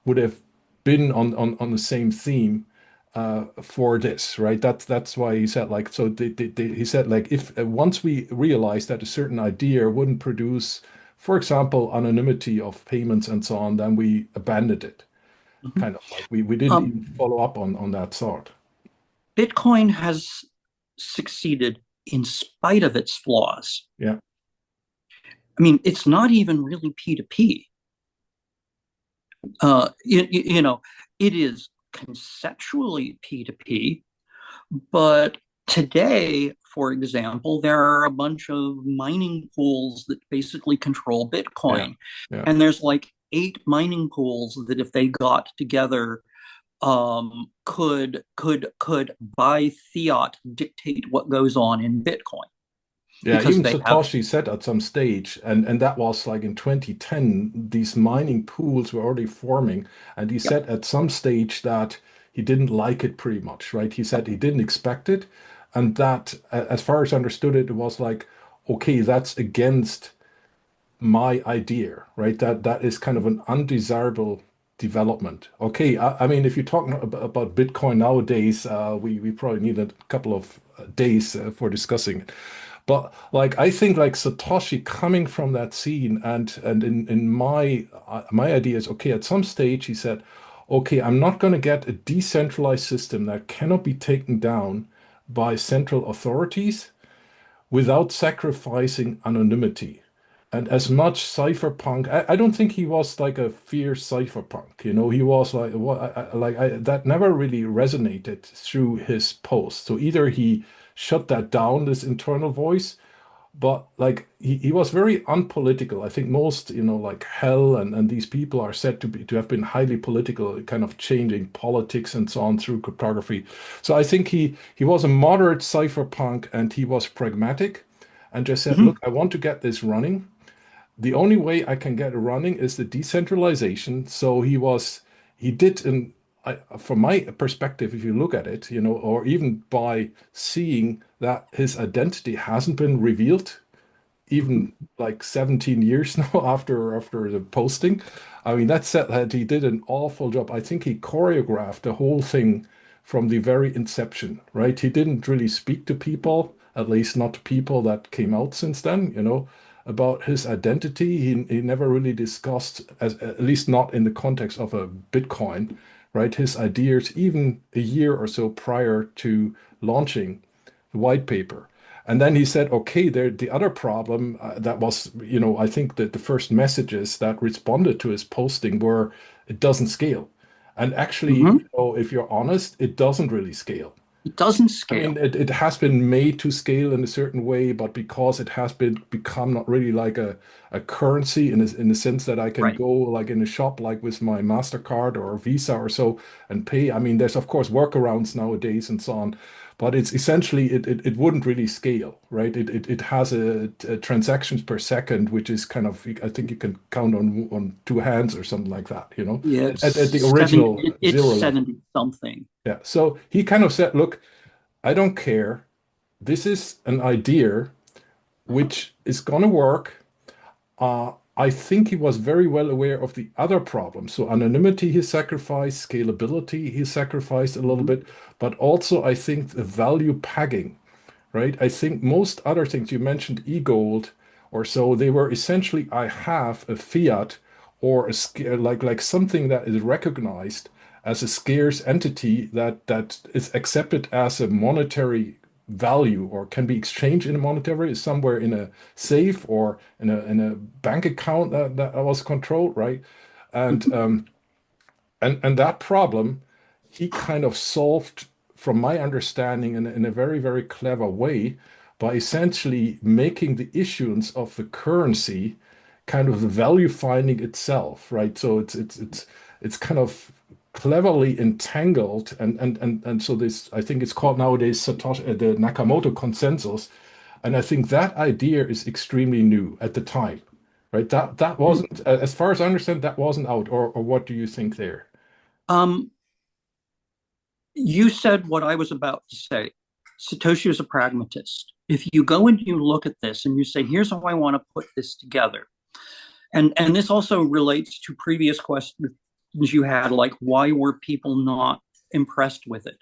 would have been on the same theme. for this, right? That's why he said like so. He said like if once we realized that a certain idea wouldn't produce, for example, anonymity of payments and so on, then we abandoned it. Mhm. Kind of like we didn't even follow up on that thought. Bitcoin has succeeded in spite of its flaws. Yeah, I mean, it's not even really P2P. You know, it is conceptually P2P, but today, for example, there are a bunch of mining pools that basically control yeah, Bitcoin. yeah. And there's like 8 mining pools that if they got together could by fiat dictate what goes on in Bitcoin Yeah, because even they have. Satoshi said at some stage, and that was like in 2010, these mining pools were already forming, and he Yeah. said at some stage that he didn't like it pretty much, right? He said he didn't expect it, and that, as far as I understood it, it was like, okay, that's against my idea, right? That is kind of an undesirable development. Okay, I mean, if you're talking about Bitcoin nowadays, we probably need a couple of days for discussing it. But like I think like Satoshi coming from that scene and in my idea is okay, at some stage he said, okay, I'm not going to get a decentralized system that cannot be taken down by central authorities without sacrificing anonymity. And as much cypherpunk, I don't think he was like a fierce cypherpunk. You know, he was like what that never really resonated through his post. So either he shut that down, this internal voice, but like he was very unpolitical. I think most, you know, like Hell and these people are said to have been highly political, kind of changing politics and so on through cryptography. So I think he was a moderate cypherpunk and he was pragmatic and just said, Mhm. look, I want to get this running. The only way I can get it running is the decentralization. So he did from my perspective, if you look at it, you know, or even by seeing that his identity hasn't been revealed Mhm. even like 17 years now after the posting. I mean, that said that he did an awful job. I think he choreographed the whole thing from the very inception, right? He didn't really speak to people, at least not to people that came out since then, you know, about his identity. He never really discussed, as at least not in the context of a Bitcoin, right? His ideas, even a year or so prior to launching the white paper. And then he said, okay, there, the other problem that was, you know, I think that the first messages that responded to his posting were it doesn't scale. And actually, Mhm. you know, if you're honest, it doesn't really scale. It doesn't I mean, scale. it has been made to scale in a certain way, but because it has become not really like a currency in the sense that I can Right. go like in a shop like with my MasterCard or Visa or so and pay. I mean, there's of course workarounds nowadays and so on, but it's essentially it wouldn't really scale, right? It has a transactions per second, which is kind of I think you can count on 2 hands or something like that, you know, Yeah, at the it's 70, original it's zero level. 70 something. Yeah. So he kind of said, look, I don't care. This is an idea which is going to work. I think he was very well aware of the other problems. So anonymity he sacrificed, scalability he sacrificed a little Mhm. bit, but also I think the value pegging, right? I think most other things you mentioned, e-gold or so, they were essentially I have a fiat or like something that is recognized as a scarce entity that is accepted as a monetary value or can be exchanged in a monetary somewhere in a safe or in a bank account that was controlled, right? And Mhm. and that problem he kind of solved, from my understanding, in a very, very clever way by essentially making the issuance of the currency kind of the value finding itself, right? So it's kind of cleverly entangled and so this I think it's called nowadays Satoshi the Nakamoto consensus, and I think that idea is extremely new at the time, right? That wasn't, as far as I understand, that wasn't out, or what do you think there? Um, you said what I was about to say. Satoshi is a pragmatist. If you go and you look at this and you say, here's how I want to put this together, and this also relates to previous questions you had, like why were people not impressed with it.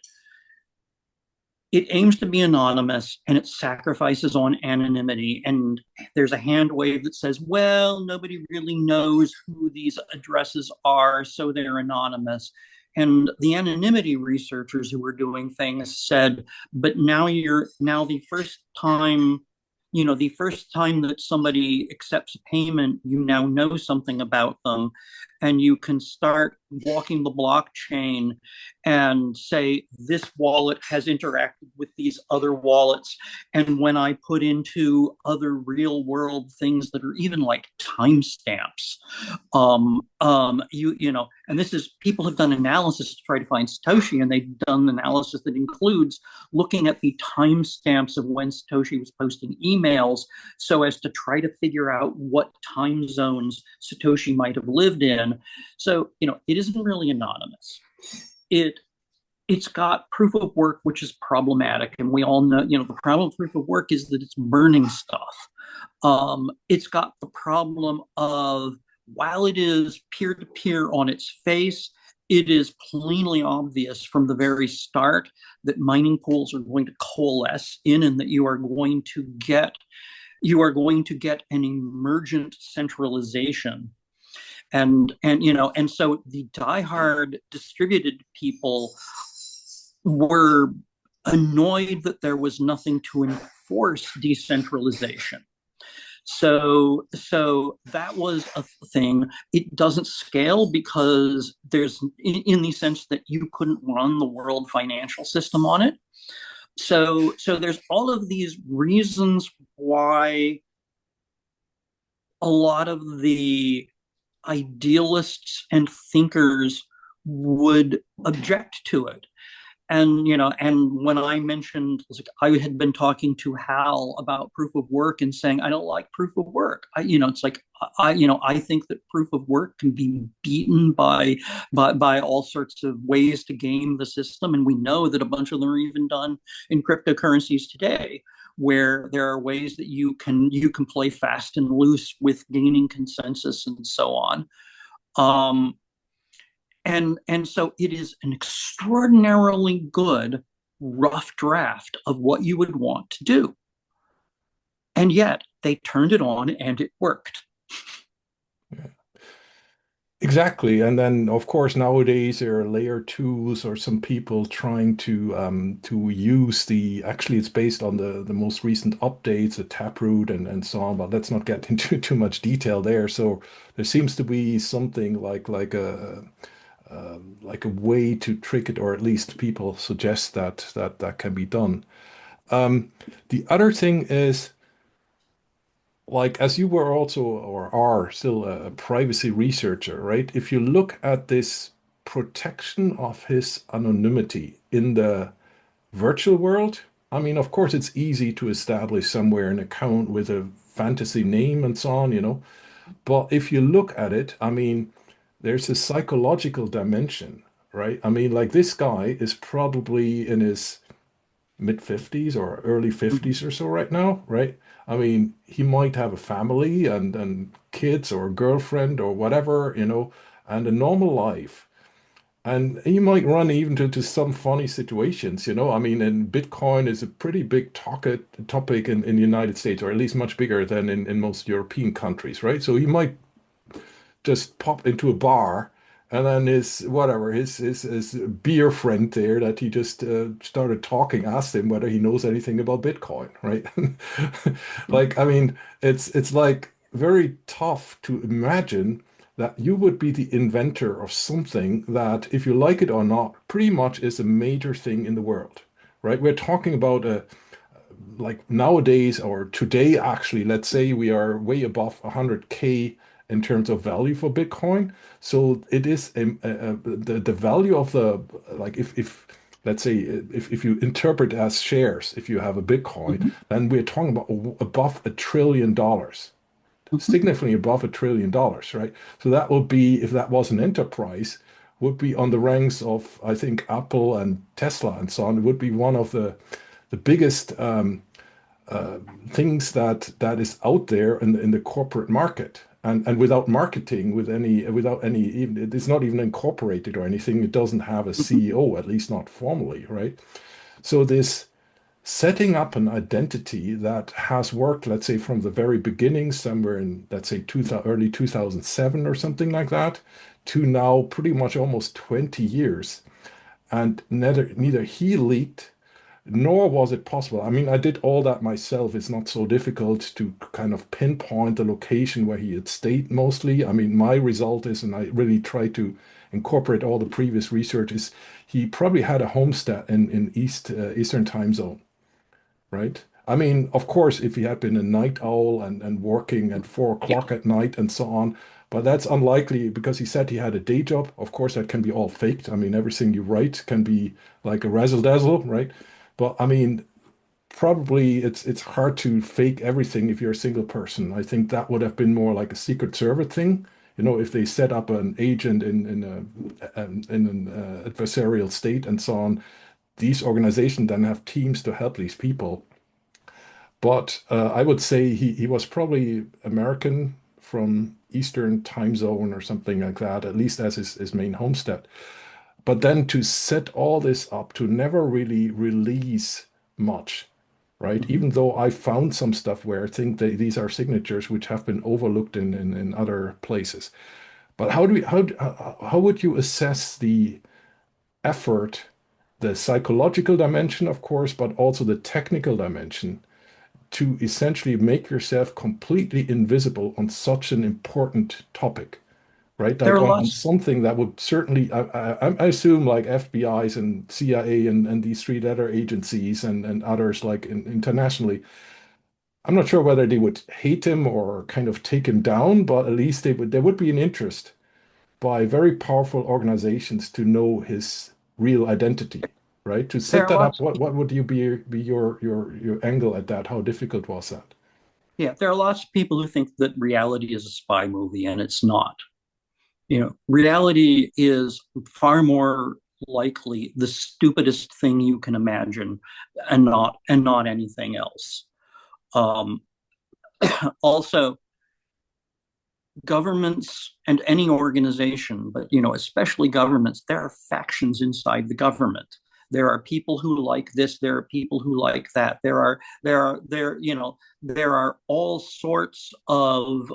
It aims to be anonymous and it sacrifices on anonymity. And there's a hand wave that says, well, nobody really knows who these addresses are, so they're anonymous. And the anonymity researchers who were doing things said, but now the first time, the first time that somebody accepts a payment, you now know something about them, and you can start walking the blockchain and say, this wallet has interacted with these other wallets. And when I put into other real world things that are even like timestamps, and this is, people have done analysis to try to find Satoshi, and they've done analysis that includes looking at the timestamps of when Satoshi was posting emails so as to try to figure out what time zones Satoshi might have lived in. So, it isn't really anonymous. It's got proof of work, which is problematic. And we all know, the problem with proof of work is that it's burning stuff. It's got the problem of, while it is peer-to-peer on its face, it is plainly obvious from the very start that mining pools are going to coalesce in, and that you are going to get an emergent centralization. And so the diehard distributed people were annoyed that there was nothing to enforce decentralization. So that was a thing. It doesn't scale because there's, in the sense that you couldn't run the world financial system on it. So there's all of these reasons why a lot of the idealists and thinkers would object to it. And when I mentioned, I had been talking to Hal about proof of work and saying I don't like proof of work. I think that proof of work can be beaten by all sorts of ways to game the system, and we know that a bunch of them are even done in cryptocurrencies today, where there are ways that you can play fast and loose with gaining consensus and so on. And so it is an extraordinarily good rough draft of what you would want to do. And yet they turned it on and it worked. Yeah. Exactly. And then, of course, nowadays there are layer twos or some people trying to use actually it's based on the most recent updates, the Taproot and so on, but let's not get into too much detail there. So there seems to be something like a way to trick it, or at least people suggest that can be done. The other thing is, like, as you were also or are still a privacy researcher, right? If you look at this protection of his anonymity in the virtual world, I mean, of course, it's easy to establish somewhere an account with a fantasy name and so on. But if you look at it, I mean, there's a psychological dimension, right? I mean, like, this guy is probably in his mid 50s or early 50s or so right now, right? I mean, he might have a family and kids or a girlfriend or whatever, and a normal life. And he might run even to some funny situations. I mean, and Bitcoin is a pretty big topic in the United States, or at least much bigger than in most European countries, right? So he might just pop into a bar, and then his beer friend there that he just started talking asked him whether he knows anything about Bitcoin, right? Like, I mean, it's like very tough to imagine that you would be the inventor of something that, if you like it or not, pretty much is a major thing in the world, right? We're talking about like nowadays or today, actually, let's say we are way above 100K in terms of value for Bitcoin. So it is the value of the, like, if let's say if you interpret as shares, if you have a Bitcoin, Mm-hmm. then we're talking about above $1 trillion, significantly above $1 trillion, right? So that would be, if that was an enterprise, would be on the ranks of, I think, Apple and Tesla and so on. It would be one of the biggest things that is out there in the corporate market. and without marketing, without any, even, it's not even incorporated or anything. It doesn't have a CEO, at least not formally, right? So this setting up an identity that has worked, let's say, from the very beginning, somewhere in, let's say, early 2007 or something like that, to now pretty much almost 20 years. And neither he leaked nor was it possible. I mean, I did all that myself. It's not so difficult to kind of pinpoint the location where he had stayed mostly. I mean, my result is, and I really try to incorporate all the previous research, is he probably had a homestead in Eastern time zone, right? I mean, of course, if he had been a night owl and working at 4 o'clock at night and so on, but that's unlikely because he said he had a day job. Of course, that can be all faked. I mean, everything you write can be like a razzle dazzle, right? But I mean, probably it's hard to fake everything if you're a single person. I think that would have been more like a Secret Service thing. You know, if they set up an agent in an adversarial state and so on, these organizations then have teams to help these people. But I would say he was probably American from Eastern time zone or something like that, at least as his main homestead. But then to set all this up, to never really release much, right? Mhm. Even though I found some stuff where I think these are signatures which have been overlooked in other places. But how would you assess the effort, the psychological dimension, of course, but also the technical dimension to essentially make yourself completely invisible on such an important topic, right? There Like are on lots. something that would certainly, I assume like FBI's and CIA and these three-letter agencies and others like internationally. I'm not sure whether they would hate him or kind of take him down, but at least there would be an interest by very powerful organizations to know his real identity, right? To There set are that up, lots. what would you be your angle at that? How difficult was that? Yeah, there are lots of people who think that reality is a spy movie, and it's not. Reality is far more likely the stupidest thing you can imagine, and not anything else. Um, Also, governments and any organization, but especially governments, there are factions inside the government. There are people who like this. There are people who like that. There are all sorts of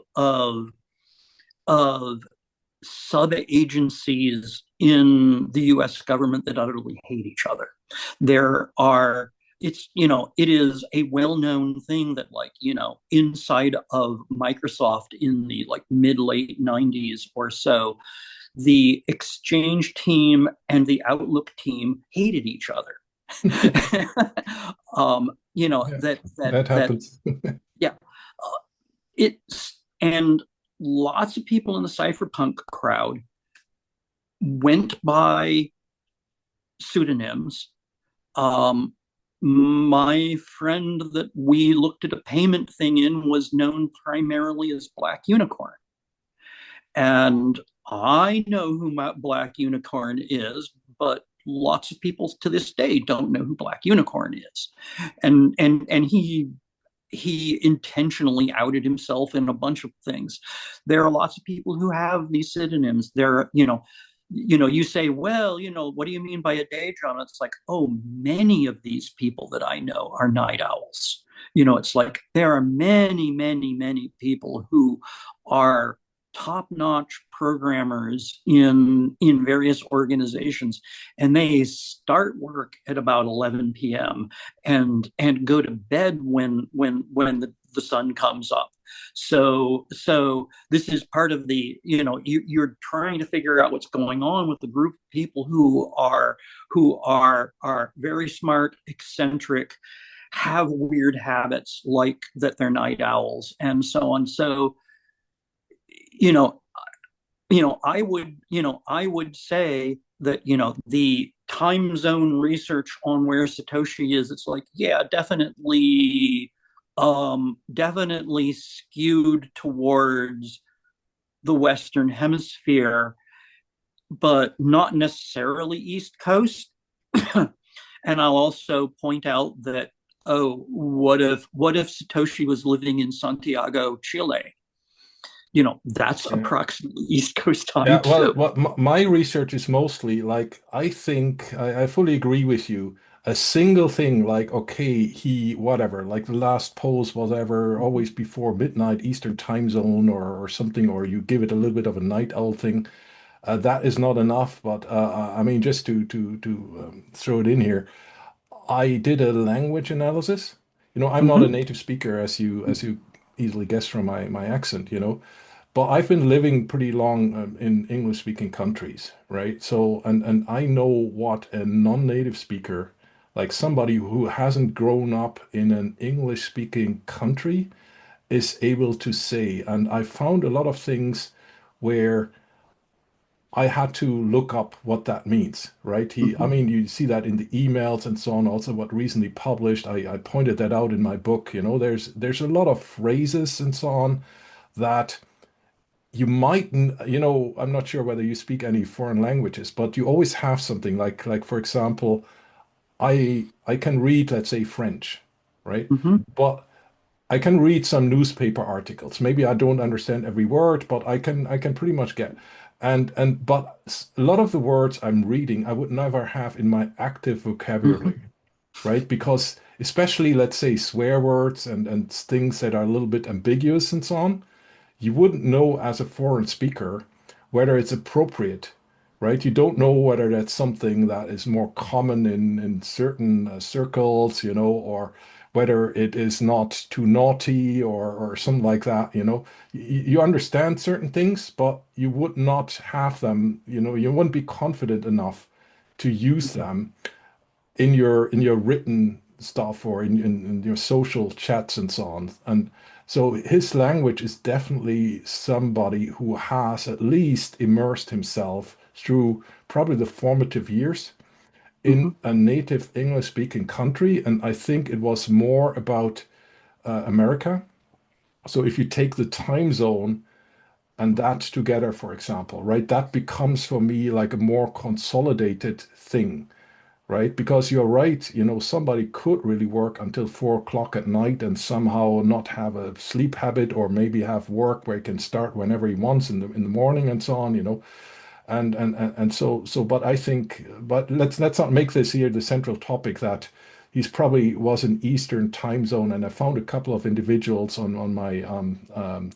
sub agencies in the US government that utterly hate each other. There are it is a well-known thing that, like, inside of Microsoft in the like mid late 90s or so, the Exchange team and the Outlook team hated each other. Yeah, That that happens. yeah, it's and lots of people in the cypherpunk crowd went by pseudonyms. Um, my friend that we looked at a payment thing in was known primarily as Black Unicorn. And I know who Black Unicorn is, but lots of people to this day don't know who Black Unicorn is. And he intentionally outed himself in a bunch of things. There are lots of people who have these pseudonyms. You say, well, what do you mean by a day job? And it's like, oh, many of these people that I know are night owls. It's like there are many, many, many people who are top-notch programmers in various organizations, and they start work at about 11 p.m. and go to bed when the sun comes up. So this is part of the you're trying to figure out what's going on with the group of people who are very smart, eccentric, have weird habits like that they're night owls and so on. So you know I would say that the time zone research on where Satoshi is, it's like, yeah, definitely skewed towards the Western Hemisphere, but not necessarily East Coast. And I'll also point out that, oh, what if Satoshi was living in Santiago, Chile? that's Yeah. approximately East Coast time Yeah, well, too. my research is mostly like I think I fully agree with you. A single thing like okay, he whatever, like the last post was ever Mhm. always before midnight Eastern time zone or something, or you give it a little bit of a night owl thing. That is not enough. But I mean, just to throw it in here, I did a language analysis. I'm not a Mhm. native speaker, as you easily guess from my accent. But I've been living pretty long in English-speaking countries, right? So, and I know what a non-native speaker, like somebody who hasn't grown up in an English-speaking country, is able to say. And I found a lot of things where I had to look up what that means, right? I Mhm. mean, you see that in the emails and so on, also what recently published. I pointed that out in my book. There's a lot of phrases and so on that you might, I'm not sure whether you speak any foreign languages, but you always have something like for example, I can read, let's say, French, right? Mhm. But I can read some newspaper articles. Maybe I don't understand every word, but I can pretty much get. And but a lot of the words I'm reading, I would never have in my active vocabulary, Mhm. right? Because especially, let's say, swear words and things that are a little bit ambiguous and so on, you wouldn't know as a foreign speaker whether it's appropriate, right? You don't know whether that's something that is more common in certain circles, or whether it is not too naughty or something like that, You understand certain things, but you would not have them, you wouldn't be confident enough to use them in your written stuff or in your social chats and so on. And so his language is definitely somebody who has at least immersed himself through probably the formative years in Mhm. a native English speaking country. And I think it was more about America. So if you take the time zone and that together, for example, right, that becomes for me like a more consolidated thing, right? Because you're right, somebody could really work until 4 o'clock at night and somehow not have a sleep habit, or maybe have work where he can start whenever he wants in the morning and so on, and so. But I think, but let's not make this here the central topic that he's probably was in Eastern time zone. And I found a couple of individuals on my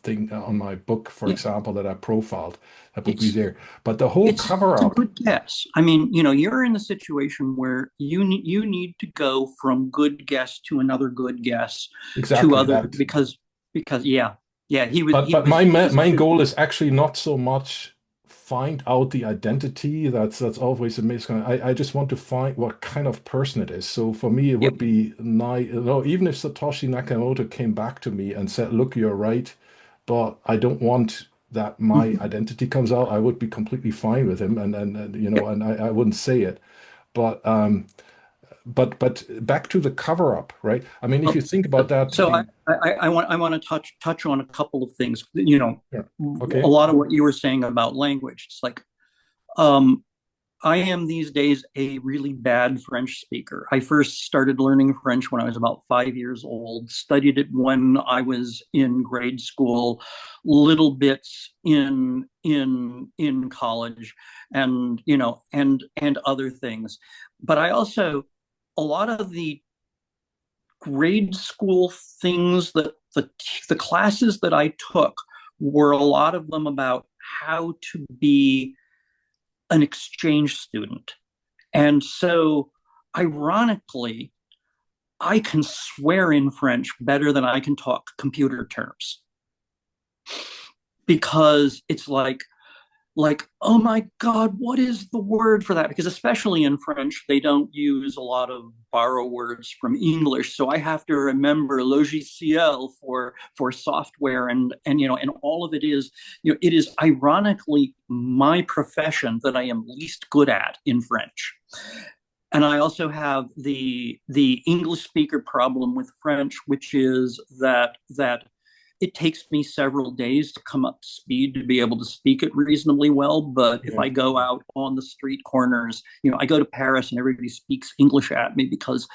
thing on my book, for Yeah, example, that I profiled that would be it's there. But the whole cover it's a up, good guess. I mean, you're in a situation where you need to go from good guess to another good guess to exactly other that. because yeah, he was But he my was he's main goal is actually not so much find out the identity. That's always a miscon. I just want to find what kind of person it is. So for me, it yeah. would be nice. No, even if Satoshi Nakamoto came back to me and said, "Look, you're right, but I don't want that my Mhm. identity comes out," I would be completely fine with him, and Yeah. and I wouldn't say it. But but back to the cover up, right? I mean, if you Well, think about that, so the I want to touch on a couple of things. yeah, A okay, lot of what you were saying about language. It's like um, I am these days a really bad French speaker. I first started learning French when I was about 5 years old, studied it when I was in grade school, little bits in college, and other things. But I also a lot of the grade school things that the classes that I took were a lot of them about how to be an exchange student. And so, ironically, I can swear in French better than I can talk computer terms because it's like oh my god, what is the word for that? Because especially in French they don't use a lot of borrow words from English, so I have to remember logiciel for software, and all of it is, it is ironically my profession that I am least good at in French. And I also have the English speaker problem with French, which is that it takes me several days to come up to speed to be able to speak it reasonably well. But if yeah. I go out on the street corners, I go to Paris and everybody speaks English at me because,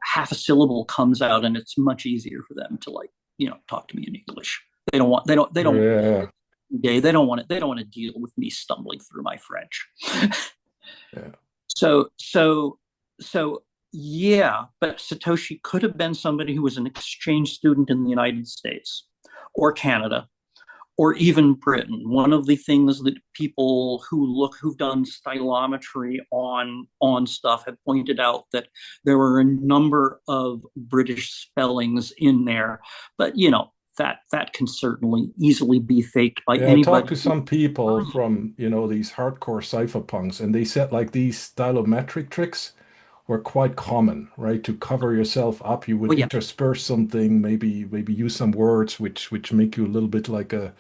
half a syllable comes out and it's much easier for them to talk to me in English. They don't want day. They don't want to deal with me stumbling through my French. Yeah. So so so yeah, but Satoshi could have been somebody who was an exchange student in the United States or Canada or even Britain. One of the things that people who've done stylometry on stuff have pointed out that there were a number of British spellings in there, but that can certainly easily be faked by Yeah, I talked anybody. to some people from, these hardcore cypherpunks, and they said like these stylometric tricks were quite common, right? To cover yourself up, you would Well, yeah, intersperse something, maybe use some words which make you a little bit like a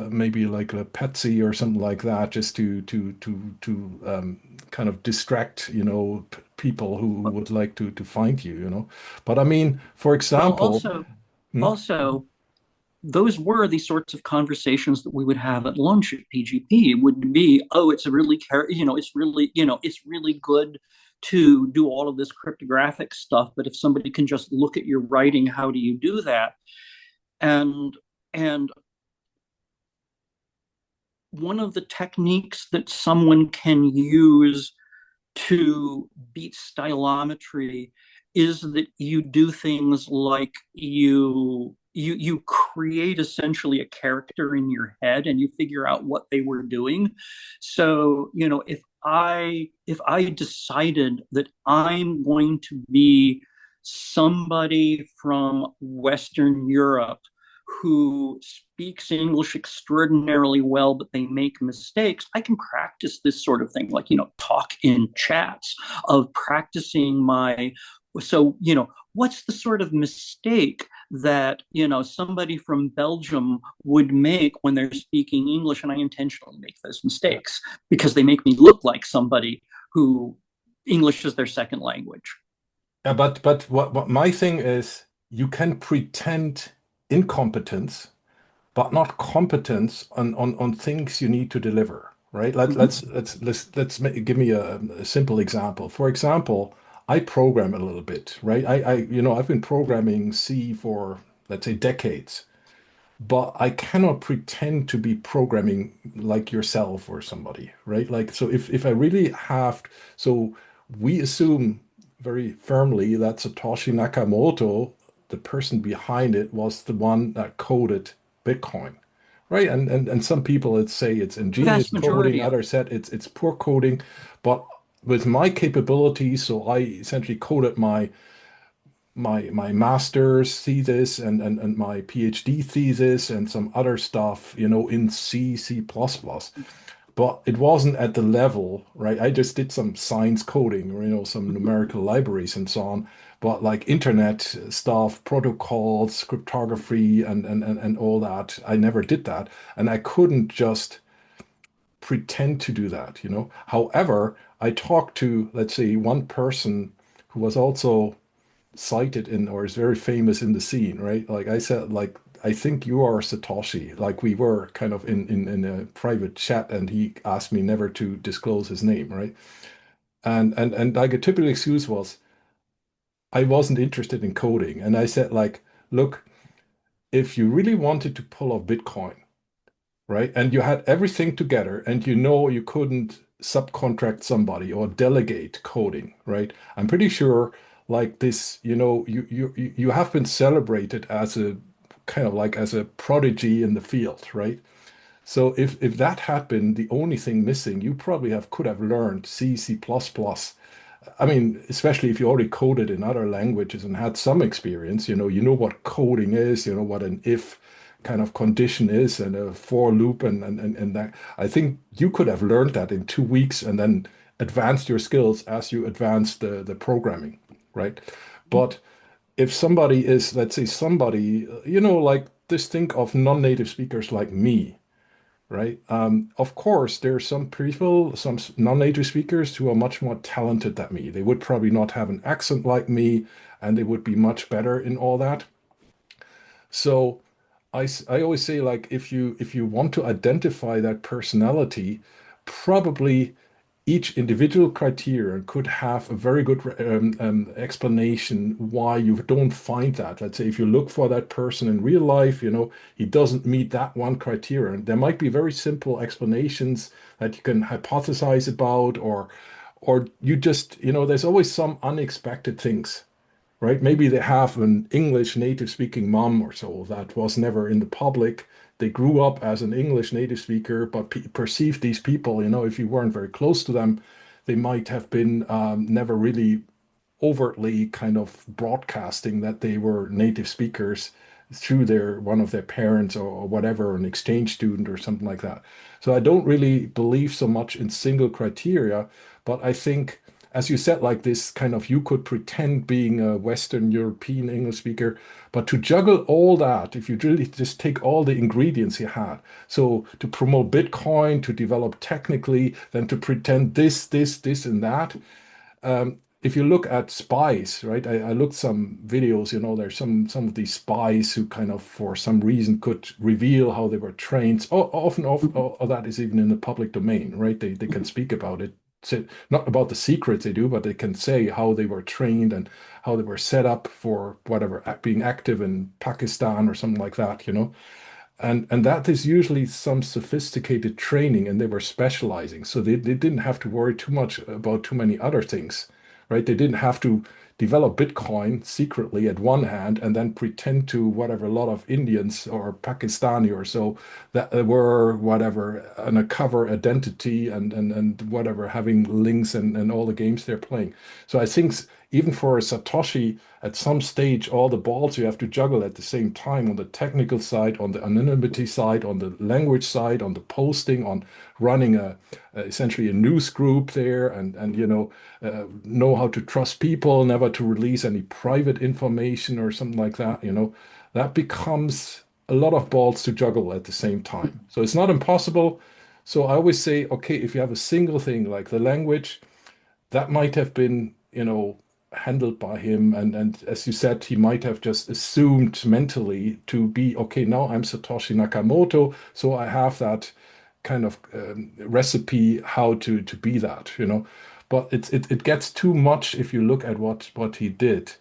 maybe like a patsy or something like that, just to kind of distract, people who would like to find you. But I mean, for well, example, hmm? also those were the sorts of conversations that we would have at lunch at PGP. It would be, oh, it's really good to do all of this cryptographic stuff, but if somebody can just look at your writing, how do you do that? And and one of the techniques that someone can use to beat stylometry is that you do things like you create essentially a character in your head and you figure out what they were doing. So if I decided that I'm going to be somebody from Western Europe who speaks English extraordinarily well, but they make mistakes, I can practice this sort of thing, like, talk in chats of practicing what's the sort of mistake that, somebody from Belgium would make when they're speaking English? And I intentionally make those mistakes because they make me look like somebody who English is their second language. Yeah, but what my thing is, you can pretend incompetence, but not competence on things you need to deliver, right? Mm-hmm. Give me a simple example. For example, I program a little bit, right? I've been programming C for, let's say, decades, but I cannot pretend to be programming like yourself or somebody, right? Like, so if I really have, so we assume very firmly that Satoshi Nakamoto, the person behind it, was the one that coded Bitcoin, right? And some people would say it's The ingenious vast coding, majority of others said it's poor coding, but with my capabilities, so I essentially coded my master's thesis and my PhD thesis and some other stuff, in C++. But it wasn't at the level, right? I just did some science coding, or, some numerical libraries and so on. But like internet stuff, protocols, cryptography, and all that, I never did that. And I couldn't just pretend to do that. However, I talked to, let's say, one person who was also cited in or is very famous in the scene, right? Like I said, like I think you are Satoshi. Like we were kind of in a private chat, and he asked me never to disclose his name, right? And like a typical excuse was I wasn't interested in coding, and I said like, look, if you really wanted to pull off Bitcoin, right, and you had everything together, and you couldn't subcontract somebody or delegate coding, right? I'm pretty sure like this, you have been celebrated as a kind of like as a prodigy in the field, right? So if that had been the only thing missing, you probably could have learned C, C++. I mean, especially if you already coded in other languages and had some experience, you know what coding is, you know what an if kind of condition is and a for loop and that. I think you could have learned that in 2 weeks and then advanced your skills as you advance the programming, right? But if somebody is, let's say somebody, like just think of non-native speakers like me, right? Of course, there are some people, some non-native speakers who are much more talented than me. They would probably not have an accent like me, and they would be much better in all that. So I always say like if you want to identify that personality, probably each individual criterion could have a very good explanation why you don't find that. Let's say if you look for that person in real life, he doesn't meet that one criterion. There might be very simple explanations that you can hypothesize about, or you just, there's always some unexpected things, right? Maybe they have an English native speaking mom or so that was never in the public. They grew up as an English native speaker, but perceived these people, if you weren't very close to them, they might have been never really overtly kind of broadcasting that they were native speakers through one of their parents or whatever, an exchange student or something like that. So I don't really believe so much in single criteria, but I think, as you said, like this kind of, you could pretend being a Western European English speaker, but to juggle all that, if you really just take all the ingredients you had, so to promote Bitcoin, to develop technically, then to pretend this, and that. If you look at spies, right? I looked some videos, there's some of these spies who kind of, for some reason, could reveal how they were trained. Often, all that is even in the public domain, right? They can speak about it. So not about the secrets they do, but they can say how they were trained and how they were set up for whatever, being active in Pakistan or something like that, And that is usually some sophisticated training, and they were specializing. So they didn't have to worry too much about too many other things, right? They didn't have to develop Bitcoin secretly at one hand and then pretend to whatever, a lot of Indians or Pakistani or so that were whatever an a cover identity and whatever, having links and all the games they're playing. So I think even for a Satoshi, at some stage, all the balls you have to juggle at the same time, on the technical side, on the anonymity side, on the language side, on the posting, on running essentially a news group there, and know how to trust people, never to release any private information or something like that. That becomes a lot of balls to juggle at the same time. So it's not impossible. So I always say, okay, if you have a single thing like the language, that might have been, handled by him. And as you said, he might have just assumed mentally to be, okay, now I'm Satoshi Nakamoto, so I have that kind of recipe how to be that, But it gets too much if you look at what he did.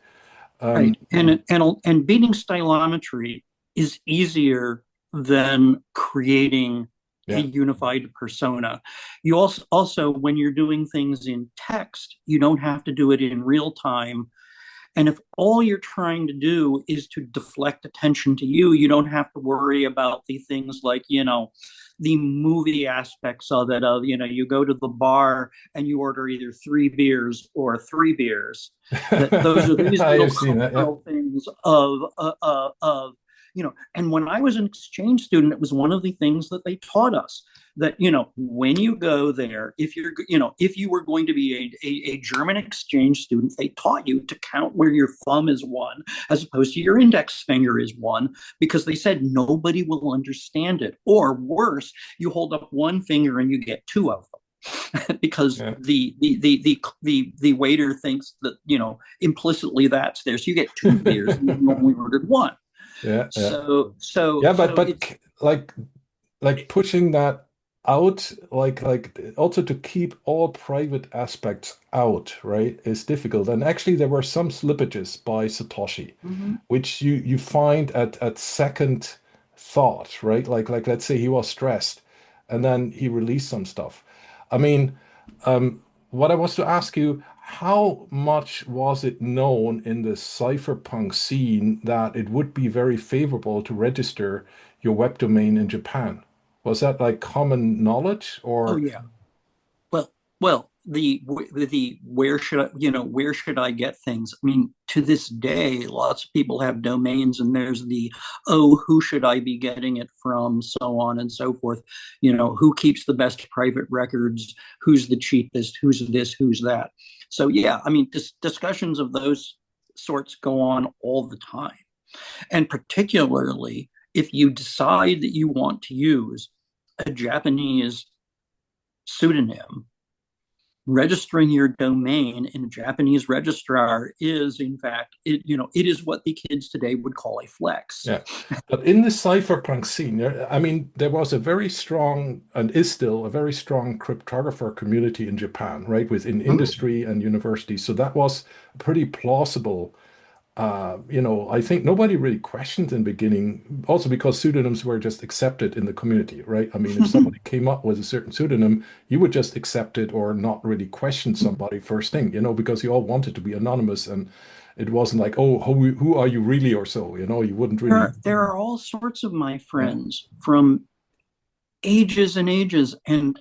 Right. And beating stylometry is easier than creating a Yeah. unified persona. You also when you're doing things in text, you don't have to do it in real time. And if all you're trying to do is to deflect attention to you, you don't have to worry about the things like, the movie aspects of it, of, you go to the bar and you order either 3 beers or 3 beers. That those are these I little have seen that. Yeah. cultural things of and when I was an exchange student, it was one of the things that they taught us, that when you go there, if you were going to be a German exchange student, they taught you to count where your thumb is one as opposed to your index finger is one, because they said nobody will understand it, or worse, you hold up one finger and you get two of them. Because Yeah. the waiter thinks that implicitly that's there, so you get 2 beers and you only ordered one. Yeah. Yeah. So Yeah, but it's like pushing that out, like also to keep all private aspects out, right, is difficult. And actually, there were some slippages by Satoshi, Mhm. which you find at second thought, right? Like let's say he was stressed, and then he released some stuff. I mean, what I was to ask you, how much was it known in the cypherpunk scene that it would be very favorable to register your web domain in Japan? Was that like common knowledge Oh or? yeah. Well, the where should I get things? I mean, to this day, lots of people have domains, and there's the, oh, who should I be getting it from, so on and so forth. Who keeps the best private records? Who's the cheapest? Who's this? Who's that? So yeah, I mean, discussions of those sorts go on all the time, and particularly if you decide that you want to use a Japanese pseudonym, registering your domain in a Japanese registrar is, in fact, it is what the kids today would call a flex. Yeah. But in the cypherpunk scene, I mean, there was a very strong and is still a very strong cryptographer community in Japan, right, within industry and universities. So that was pretty plausible. I think nobody really questioned in the beginning, also because pseudonyms were just accepted in the community, right? I mean, if somebody came up with a certain pseudonym, you would just accept it or not really question somebody first thing, because you all wanted to be anonymous and it wasn't like, oh, who are you really or so, you wouldn't really. There are all sorts of my Yeah, friends from ages and ages, and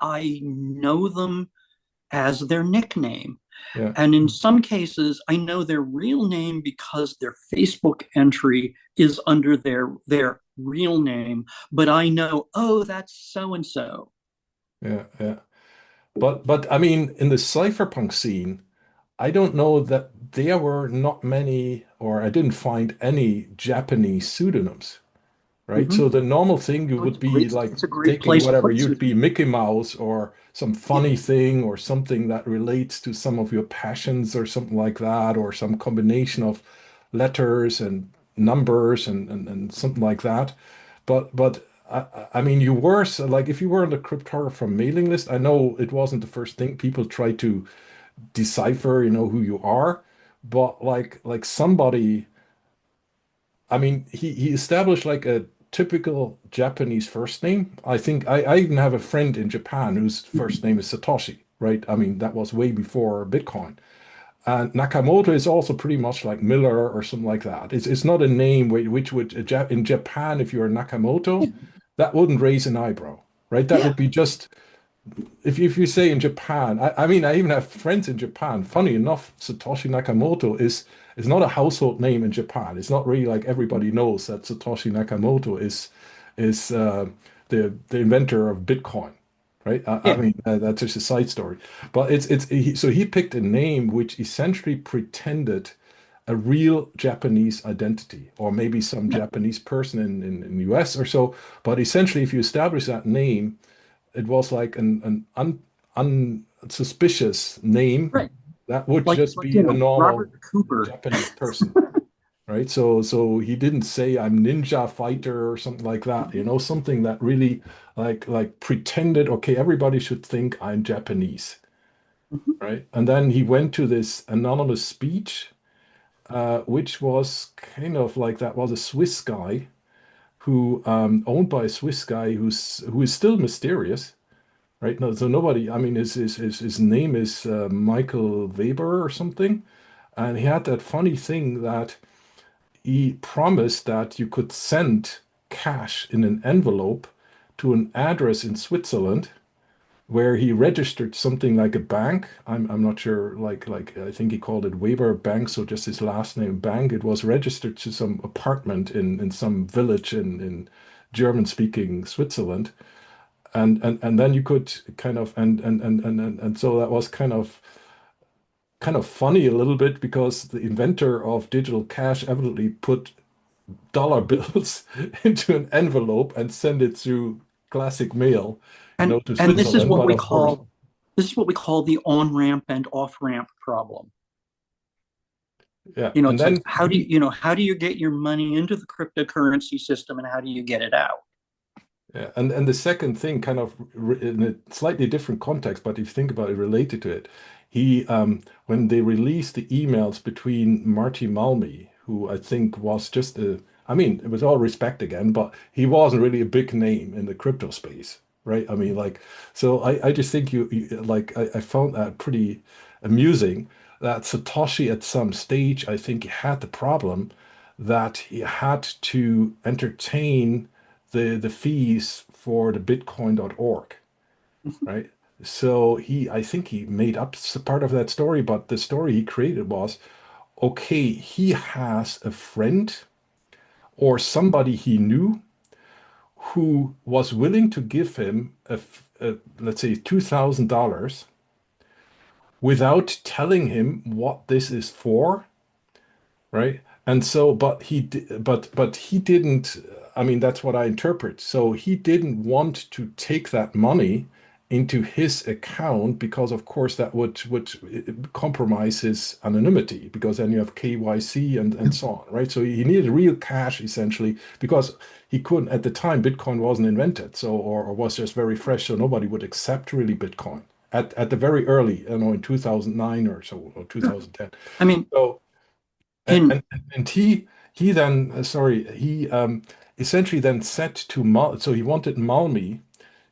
I know them as their nickname. yeah, And in some cases, I know their real name because their Facebook entry is under their real name, but I know, oh, that's so and so. yeah, yeah. But I mean, in the cypherpunk scene, I don't know that there were not many, or I didn't find any Japanese pseudonyms. Right? Mm-hmm. So the normal thing you Oh, would be like it's a great taking place to whatever, put you'd be pseudonyms. Mickey Mouse or some Yeah. funny thing or something that relates to some of your passions or something like that, or some combination of letters and numbers and something like that. But I mean, you were so, like if you were on the cryptographer mailing list, I know it wasn't the first thing people try to decipher, who you are, but like somebody. I mean, he established like a typical Japanese first name. I think I even have a friend in Japan whose first name is Satoshi, right? I mean, that was way before Bitcoin. And Nakamoto is also pretty much like Miller or something like that. It's not a name which would, in Japan, if you're Nakamoto, that wouldn't raise an eyebrow, right? That Yeah. would be just if you say in Japan, I mean, I even have friends in Japan. Funny enough, Satoshi Nakamoto is not a household name in Japan. It's not really like everybody knows that Satoshi Nakamoto is the inventor of Bitcoin, right? I Yeah. mean, that's just a side story. But so he picked a name which essentially pretended a real Japanese identity, or maybe some Yeah. Japanese person in the US or so. But essentially, if you establish that name it was like an unsuspicious name Right. that would Like, just be a Robert normal Cooper. Japanese person, right? So he didn't say I'm ninja fighter or something like that, something that really like pretended, okay, everybody should think I'm Japanese, Mhm. right? And then he went to this anonymous speech, which was kind of like that was a Swiss guy who owned by a Swiss guy who is still mysterious. Right? No, so nobody, I mean, his name is Michael Weber or something. And he had that funny thing that he promised that you could send cash in an envelope to an address in Switzerland where he registered something like a bank. I'm not sure, like I think he called it Weber Bank, so just his last name Bank. It was registered to some apartment in some village in German-speaking Switzerland and then you could kind of and so that was kind of funny a little bit because the inventor of digital cash evidently put dollar bills into an envelope and send it through classic mail, to And this is Switzerland. what But we of course, call the on-ramp and off-ramp problem. yeah. And It's like then how do you get your money into the cryptocurrency system and how do you get it out? yeah, and the second thing, kind of in a slightly different context, but if you think about it related to it, he when they released the emails between Marty Malmy, who I think was just I mean, it was all respect again, but he wasn't really a big name in the crypto space, right? I mean, like, so I just think I found that pretty amusing that Satoshi at some stage, I think, had the problem that he had to entertain the fees for the bitcoin.org, right? So I think he made up part of that story, but the story he created was, okay, he has a friend or somebody he knew who was willing to give him let's say $2,000 without telling him what this is for, right? And so, but he didn't. I mean, that's what I interpret. So he didn't want to take that money into his account because, of course, that would compromise his anonymity because then you have KYC and so on, right? So he needed real cash essentially because he couldn't at the time Bitcoin wasn't invented, so or was just very fresh, so nobody would accept really Bitcoin at the very early, in 2009 or so or Sure. 2010. I mean, So and in and, and he then sorry he essentially then said to Mal, so he wanted Malmi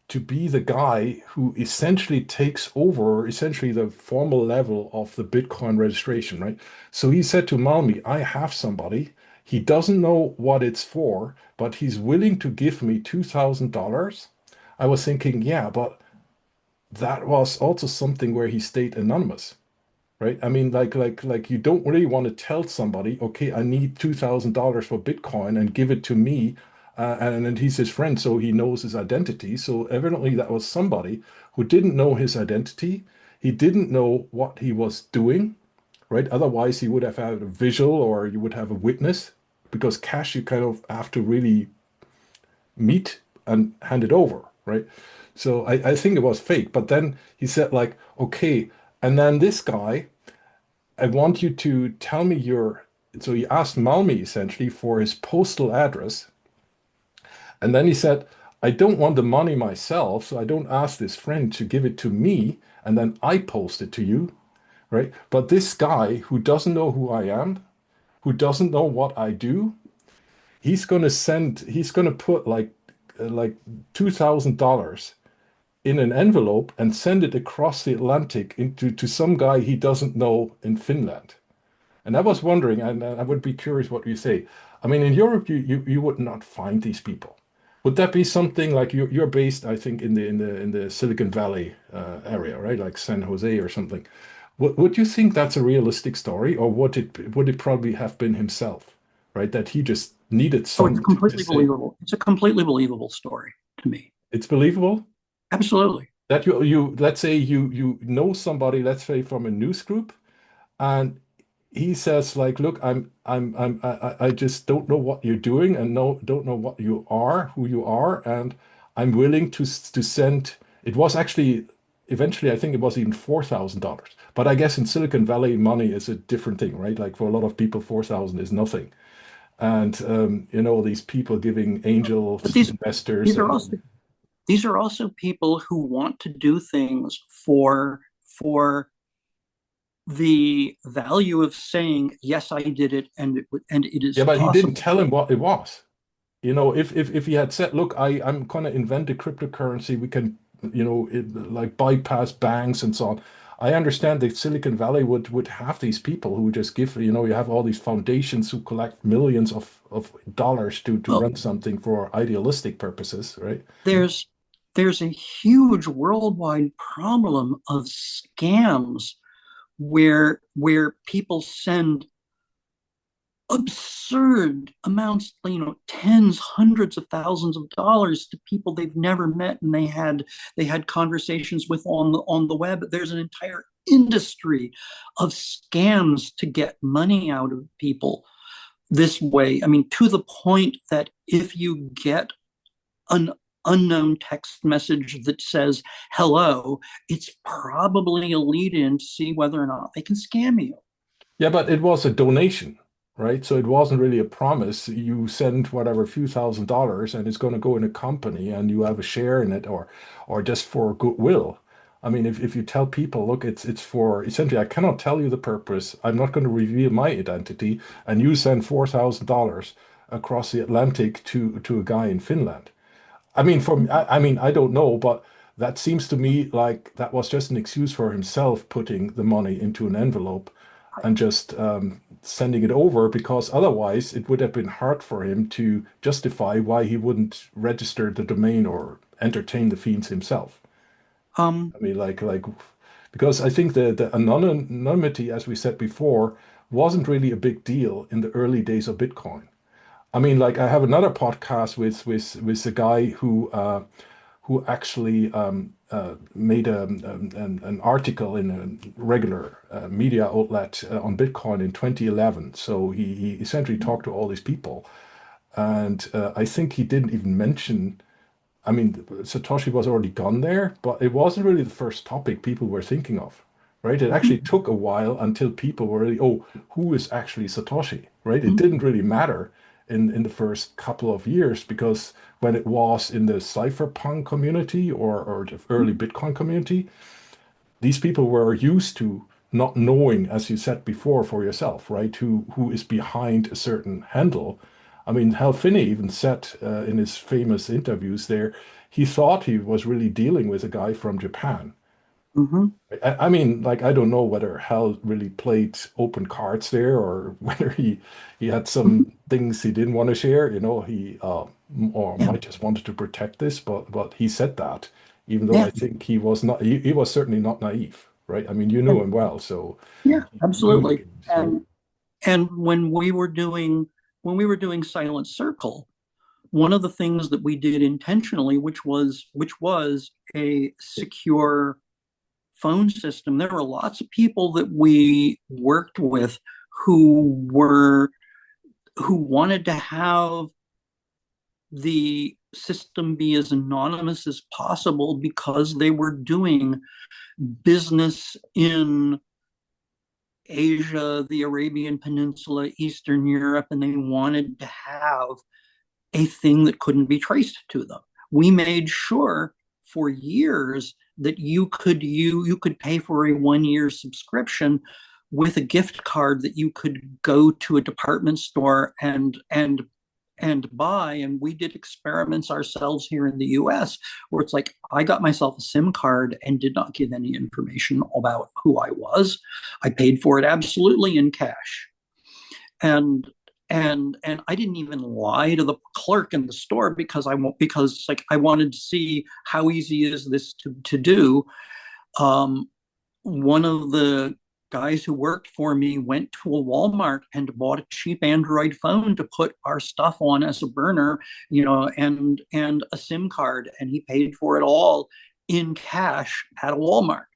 to be the guy who essentially takes over essentially the formal level of the Bitcoin registration, right? So he said to Malmi, I have somebody. He doesn't know what it's for, but he's willing to give me $2,000. I was thinking, yeah, but that was also something where he stayed anonymous, right? I mean, like you don't really want to tell somebody, okay, I need $2,000 for Bitcoin and give it to me, and he's his friend, so he knows his identity. So evidently, that was somebody who didn't know his identity. He didn't know what he was doing, right? Otherwise, he would have had a visual or you would have a witness, because cash you kind of have to really meet and hand it over, right? So I think it was fake. But then he said, like, okay, and then this guy I want you to tell me your. So he asked Malmi essentially for his postal address. And then he said, I don't want the money myself, so I don't ask this friend to give it to me and then I post it to you, right? But this guy who doesn't know who I am, who doesn't know what I do, he's going to put like $2,000 in an envelope and send it across the Atlantic into to some guy he doesn't know in Finland. And I was wondering, and I would be curious what you say. I mean, in Europe, you would not find these people. Would that be something like you're based, I think, in the Silicon Valley area, right? Like San Jose or something. Would you think that's a realistic story, or would it probably have been himself, right? That he just needed oh, it's some to completely say believable. It's a completely believable story to me. it's believable Absolutely. that you let's say you know somebody, let's say from a news group, and he says like, look, I just don't know what you're doing and don't know what you are, who you are, and I'm willing to send. It was actually eventually I think it was even $4,000. But I guess in Silicon Valley money is a different thing, right? Like for a lot of people, 4,000 is nothing. And these people giving But angels investors these are and also these are also people who want to do things for the value of saying, yes, I did it, and it yeah, is but he didn't possible. tell him what it was. If he had said, "Look, I'm gonna invent a cryptocurrency, we can, like bypass banks and so on." I understand that Silicon Valley would have these people who just give, you have all these foundations who collect millions of dollars to Well, run something for idealistic purposes, right? there's there's a huge worldwide problem of scams where people send absurd amounts, tens, hundreds of thousands of dollars to people they've never met and they had conversations with on the web. There's an entire industry of scams to get money out of people this way. I mean, to the point that if you get an unknown text message that says hello, it's probably a lead in to see whether or not they can scam you. Yeah, but it was a donation, right? So it wasn't really a promise. You send whatever few $1,000s and it's going to go in a company and you have a share in it or just for goodwill. I mean, if you tell people, look, it's for essentially, I cannot tell you the purpose. I'm not going to reveal my identity, and you send $4,000 across the Atlantic to a guy in Finland. I mean, I don't know, but that seems to me like that was just an excuse for himself putting the money into an envelope and just sending it over because otherwise it would have been hard for him to justify why he wouldn't register the domain or entertain the fiends himself. Um, I mean, like because I think the anonymity, as we said before, wasn't really a big deal in the early days of Bitcoin. I mean, like I have another podcast with a guy who actually made an article in a regular media outlet on Bitcoin in 2011. So he essentially talked to all these people, and I think he didn't even mention I mean, Satoshi was already gone there, but it wasn't really the first topic people were thinking of, right? It actually Mhm. took a while until people were really, oh, who is actually Satoshi, right? It Mhm. didn't really matter in the first couple of years because when it was in the cypherpunk community or the early Bitcoin community, these people were used to not knowing, as you said before for yourself, right, who is behind a certain handle. I mean, Hal Finney even said in his famous interviews there, he thought he was really dealing with a guy from Japan. Mhm. I mean, like I don't know whether Hal really played open cards there or whether he had Mhm. some things he didn't want to share. He or Yeah. might just wanted to protect this, but he said that, even though Yeah. I think he was not he was certainly not naive, right? I mean, you Yeah. knew him well, so Yeah. he knew the Absolutely. games, right? And when we were doing Silent Circle, one of the things that we did intentionally, which was a secure phone system. There were lots of people that we worked with who wanted to have the system be as anonymous as possible because they were doing business in Asia, the Arabian Peninsula, Eastern Europe, and they wanted to have a thing that couldn't be traced to them. We made sure for years that you could pay for a 1 year subscription with a gift card that you could go to a department store and buy. And we did experiments ourselves here in the US where it's like I got myself a SIM card and did not give any information about who I was. I paid for it absolutely in cash. And and and I didn't even lie to the clerk in the store because like I wanted to see how easy is this to do. Um, One of the guys who worked for me went to a Walmart and bought a cheap Android phone to put our stuff on as a burner, and a SIM card, and he paid for it all in cash at a Walmart.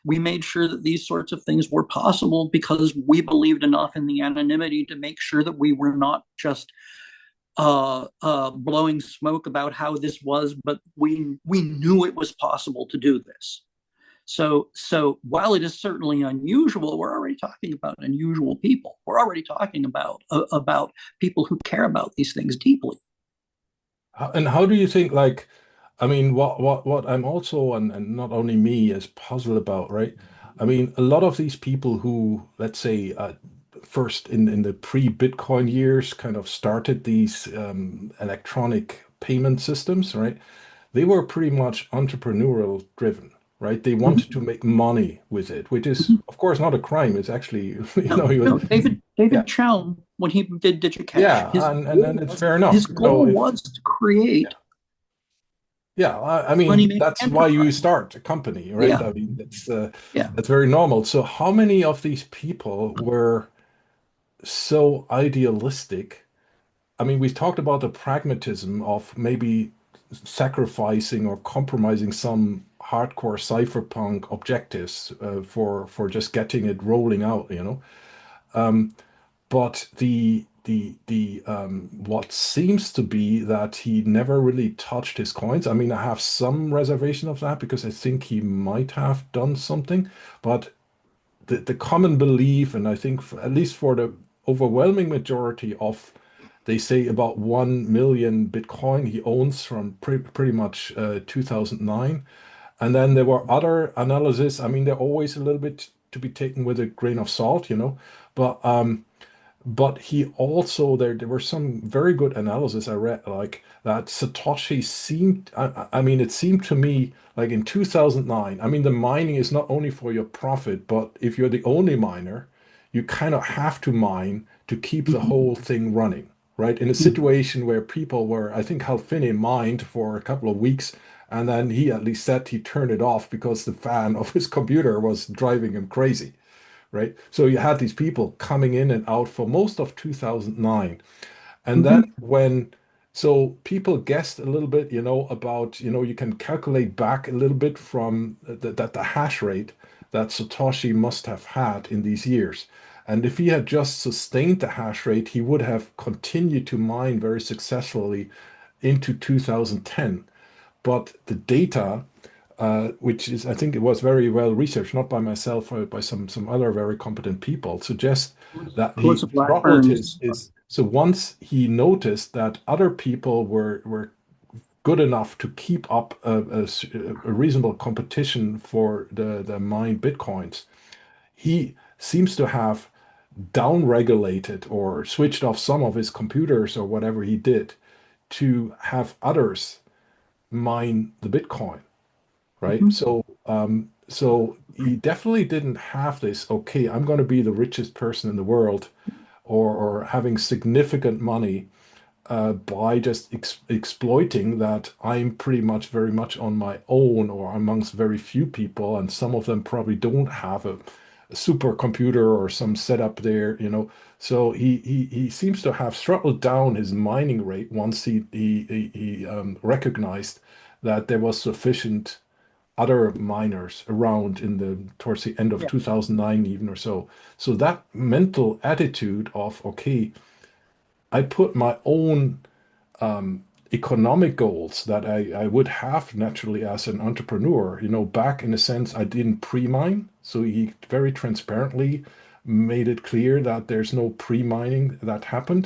We made sure that these sorts of things were possible because we believed enough in the anonymity to make sure that we were not just blowing smoke about how this was, but we knew it was possible to do this. So while it is certainly unusual, we're already talking about unusual people. We're already talking about people who care about these things deeply. And how do you think, like, I mean, what I'm also, and not only me, is puzzled about, right? I mean, a lot of these people who, let's say, first in the pre-Bitcoin years, kind of started these electronic payment systems, right? They were pretty much entrepreneurial driven, right? They wanted Mm-hmm. to make money with it, which is, Mm-hmm. of course, not a crime. It's actually, No, he was, no, David yeah, David Chown, when he did DigiCash, yeah, and it's fair his enoch. goal If was to create Yeah, I money mean making that's why you enterprise. start a company, right? Yeah, I mean yeah. that's very normal. So how many of these people were so idealistic? I mean, we've talked about the pragmatism of maybe sacrificing or compromising some hardcore cypherpunk objectives for just getting it rolling out, you know. But the what seems to be that he never really touched his coins. I mean, I have some reservation of that because I think he might have done something, but the common belief, and I think at least for the overwhelming majority of, they say about 1 million Bitcoin he owns from pretty much 2009. And then there were other analysis. I mean, they're always a little bit to be taken with a grain of salt, you know, but he also there were some very good analysis I read like that Satoshi seemed I mean it seemed to me like in 2009. I mean the mining is not only for your profit, but if you're the only miner, you kind of have to mine to keep the Mhm. whole thing running, right? In a situation where people were, I think Hal Finney mined for a couple of weeks, and then he at least said he turned it off because the fan of his computer was driving him crazy, right? So you had these people coming in and out for most of 2009. And then Mhm. so people guessed a little bit, you know, about, you know, you can calculate back a little bit from the hash rate that Satoshi must have had in these years. And if he had just sustained the hash rate, he would have continued to mine very successfully into 2010. but the data, which is, I think it was very well researched, not by myself, but by some other very competent people, suggests that he Melissa throttled Blackburn's. his. So once he noticed that other people were good enough to keep up a reasonable competition for the mined bitcoins, he seems to have down-regulated or switched off some of his computers or whatever he did to have others mine the Bitcoin, right? Mhm. So he definitely didn't have this, okay, I'm going to be the richest person in the world, or having significant money by just exploiting that I'm pretty much very much on my own or amongst very few people, and some of them probably don't have a supercomputer or some setup there, you know. So he seems to have throttled down his mining rate once he recognized that there was sufficient other miners around in the towards the end of Yeah. 2009 even or so. So that mental attitude of, okay, I put my own economic goals that I would have naturally as an entrepreneur, you know, back in a sense, I didn't pre-mine. So he very transparently made it clear that there's no pre-mining that happened.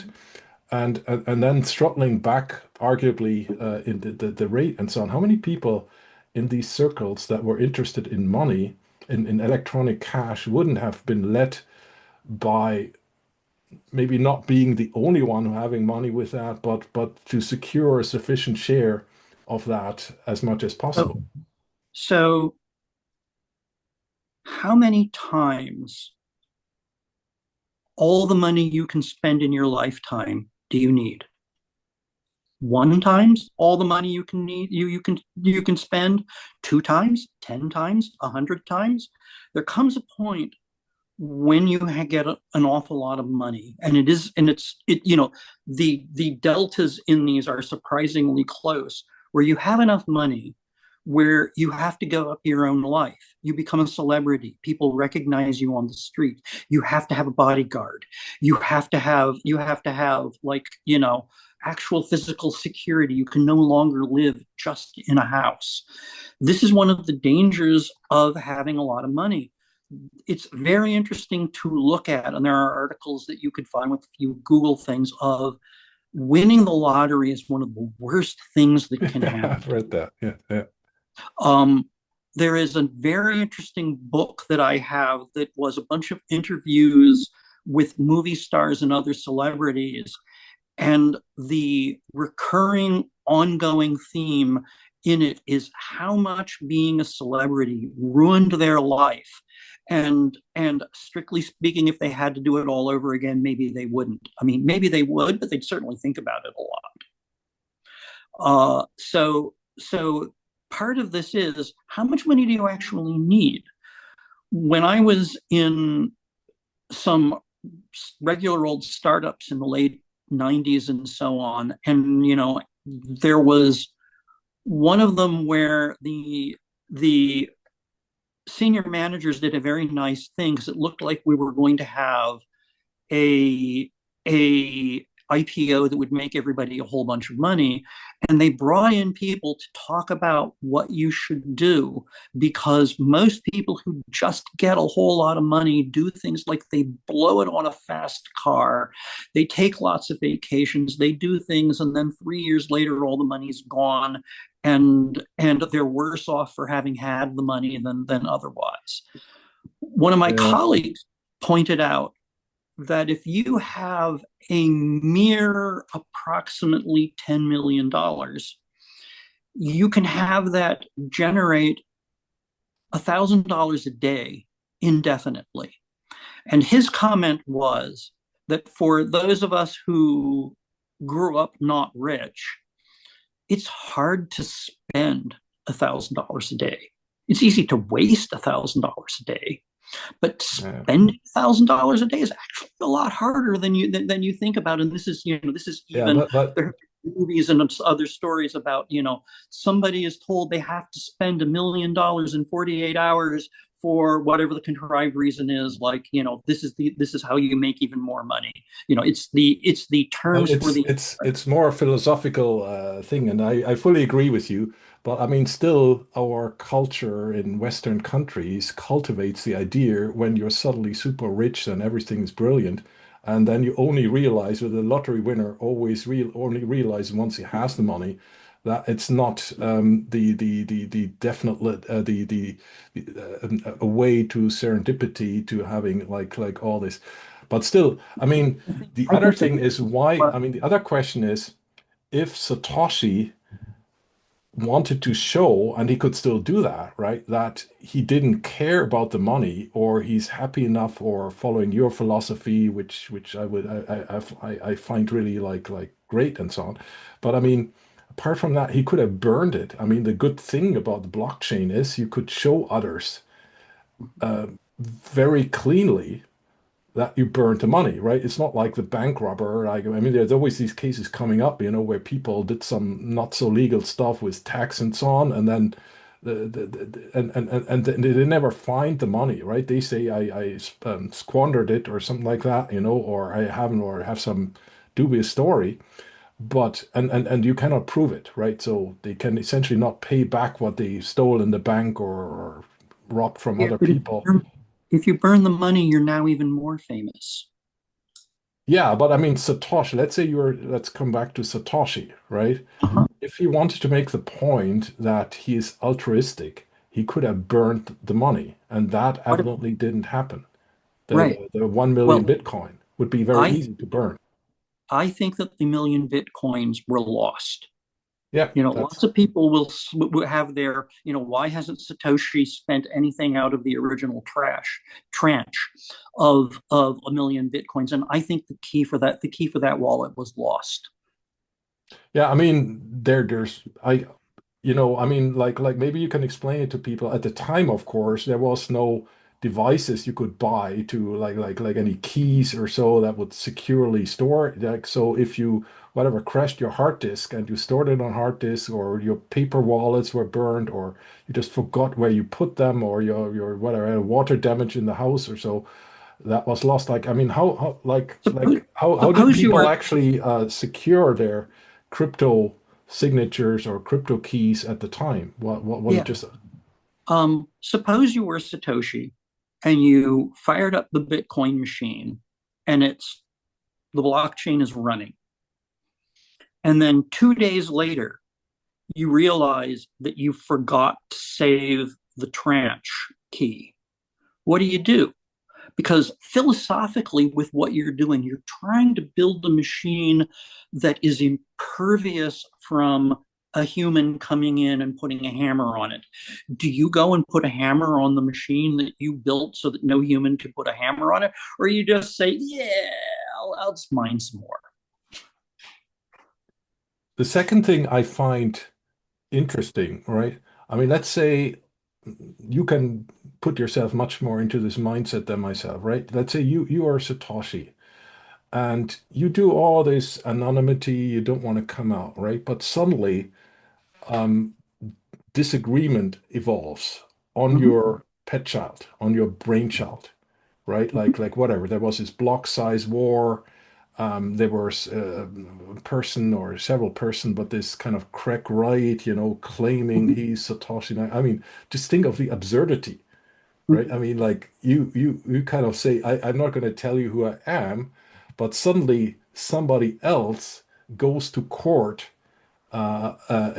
And then throttling back arguably in the rate and so on. How many people in these circles that were interested in money, in electronic cash, wouldn't have been led by maybe not being the only one who having money with that, but to secure a sufficient share of that as much as So, possible. so how many times all the money you can spend in your lifetime do you need? One times all the money you can spend, two times, 10 times, 100 times. There comes a point when you get an awful lot of money, and the deltas in these are surprisingly close, where you have enough money where you have to go up your own life. You become a celebrity. People recognize you on the street. You have to have a bodyguard. You have to have like, actual physical security. You can no longer live just in a house. This is one of the dangers of having a lot of money. It's very interesting to look at, and there are articles that you could find if you Google things of winning the lottery is one of the worst things that can I've happen. read that. Yeah, yeah. Um, there is a very interesting book that I have that was a bunch of interviews with movie stars and other celebrities. And the recurring ongoing theme in it is how much being a celebrity ruined their life. And strictly speaking, if they had to do it all over again, maybe they wouldn't. I mean, maybe they would, but they'd certainly think about it a lot. So part of this is how much money do you actually need? When I was in some regular old startups in the late 90s and so on, and there was one of them where the senior managers did a very nice thing because it looked like we were going to have a IPO that would make everybody a whole bunch of money. And they brought in people to talk about what you should do, because most people who just get a whole lot of money do things like they blow it on a fast car, they take lots of vacations, they do things, and then 3 years later, all the money's gone. And they're worse off for having had the money than otherwise. One of my Yeah. colleagues pointed out that if you have a mere approximately $10 million, you can have that generate $1,000 a day indefinitely. And his comment was that for those of us who grew up not rich, it's hard to spend $1,000 a day. It's easy to waste $1,000 a day, but Yeah. spending $1,000 a day is actually a lot harder than you think about. And this is Yeah, even but there are movies and other stories about somebody is told they have to spend $1 million in 48 hours for whatever the contrived reason is, like, this is how you make even more money. It's the Well, terms for the it's more a philosophical thing, and I fully agree with you. But I mean, still, our culture in Western countries cultivates the idea when you're suddenly super rich and everything's brilliant, and then you only realize, with a lottery winner, only realize once he has the money, that it's not the definite a way to serendipity to having like all this. But still, I mean. The I other think that thing is why, but I mean, the other question is if Satoshi wanted to show, and he could still do that, right? That he didn't care about the money, or he's happy enough, or following your philosophy, which I find really like great and so on. But I mean, apart from that, he could have burned it. I mean, the good thing about the blockchain is you could show others uh, very cleanly that you burnt the money, right? It's not like the bank robber. Like, I mean, there's always these cases coming up, where people did some not so legal stuff with tax and so on, and then they never find the money, right? They say I squandered it or something like that, or I haven't, or have some dubious story, but and you cannot prove it, right? So they can essentially not pay back what they stole in the bank or robbed from yeah, other but people. if you burn the money, you're now even more famous. Yeah, but I mean, Satoshi, let's come back to Satoshi, right? Uh-huh. If he wanted to make the point that he is altruistic, he could have burnt the money, and that What? evidently didn't happen. The, Right. the, the 1 million Well, Bitcoin would be very I easy to burn. I think that the million bitcoins were lost. Yeah, Lots of people will have their, why hasn't Satoshi spent anything out of the original tranche of a million bitcoins? And I think the key for that wallet was lost. yeah. I mean, I mean, like maybe you can explain it to people. At the time, of course, there was no devices you could buy to like any keys or so that would securely store it. Like, so if you whatever crashed your hard disk and you stored it on hard disk, or your paper wallets were burned, or you just forgot where you put them, or your whatever water damage in the house or so, that was lost. Like, I mean, Suppose, how did suppose you people were, actually secure their crypto signatures or crypto keys at the time? What was it yeah. just? Suppose you were Satoshi and you fired up the Bitcoin machine and the blockchain is running. And then 2 days later, you realize that you forgot to save the tranche key. What do you do? Because philosophically, with what you're doing, you're trying to build a machine that is impervious from a human coming in and putting a hammer on it. Do you go and put a hammer on the machine that you built so that no human could put a hammer on it? Or you just say, yeah, I'll just mine some more? The second thing I find interesting, right? I mean, let's say you can put yourself much more into this mindset than myself, right? Let's say you are Satoshi and you do all this anonymity, you don't want to come out, right? But suddenly, um, disagreement evolves on Mm-hmm, your pet child, on your brainchild, right? mm-hmm, Like whatever. There was this block size war. There was a person or several person, but this kind of crack right, claiming mm-hmm, he's Satoshi. I mean, just think of the absurdity, right? mm-hmm. I mean, like you kind of say, I'm not going to tell you who I am, but suddenly somebody else goes to court.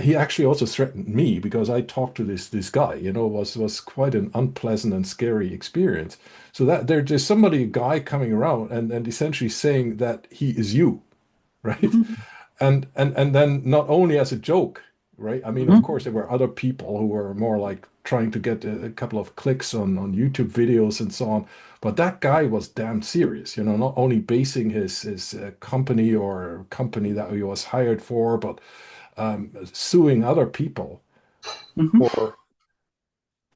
He actually also threatened me because I talked to this guy. Was quite an unpleasant and scary experience. So that there's somebody, a guy coming around and essentially saying that he is you, right? Mm-hmm. And then not only as a joke, right? I mean, of Mm-hmm. course, there were other people who were more like trying to get a couple of clicks on YouTube videos and so on. But that guy was damn serious, not only basing his company or company that he was hired for, but suing other people Mm-hmm.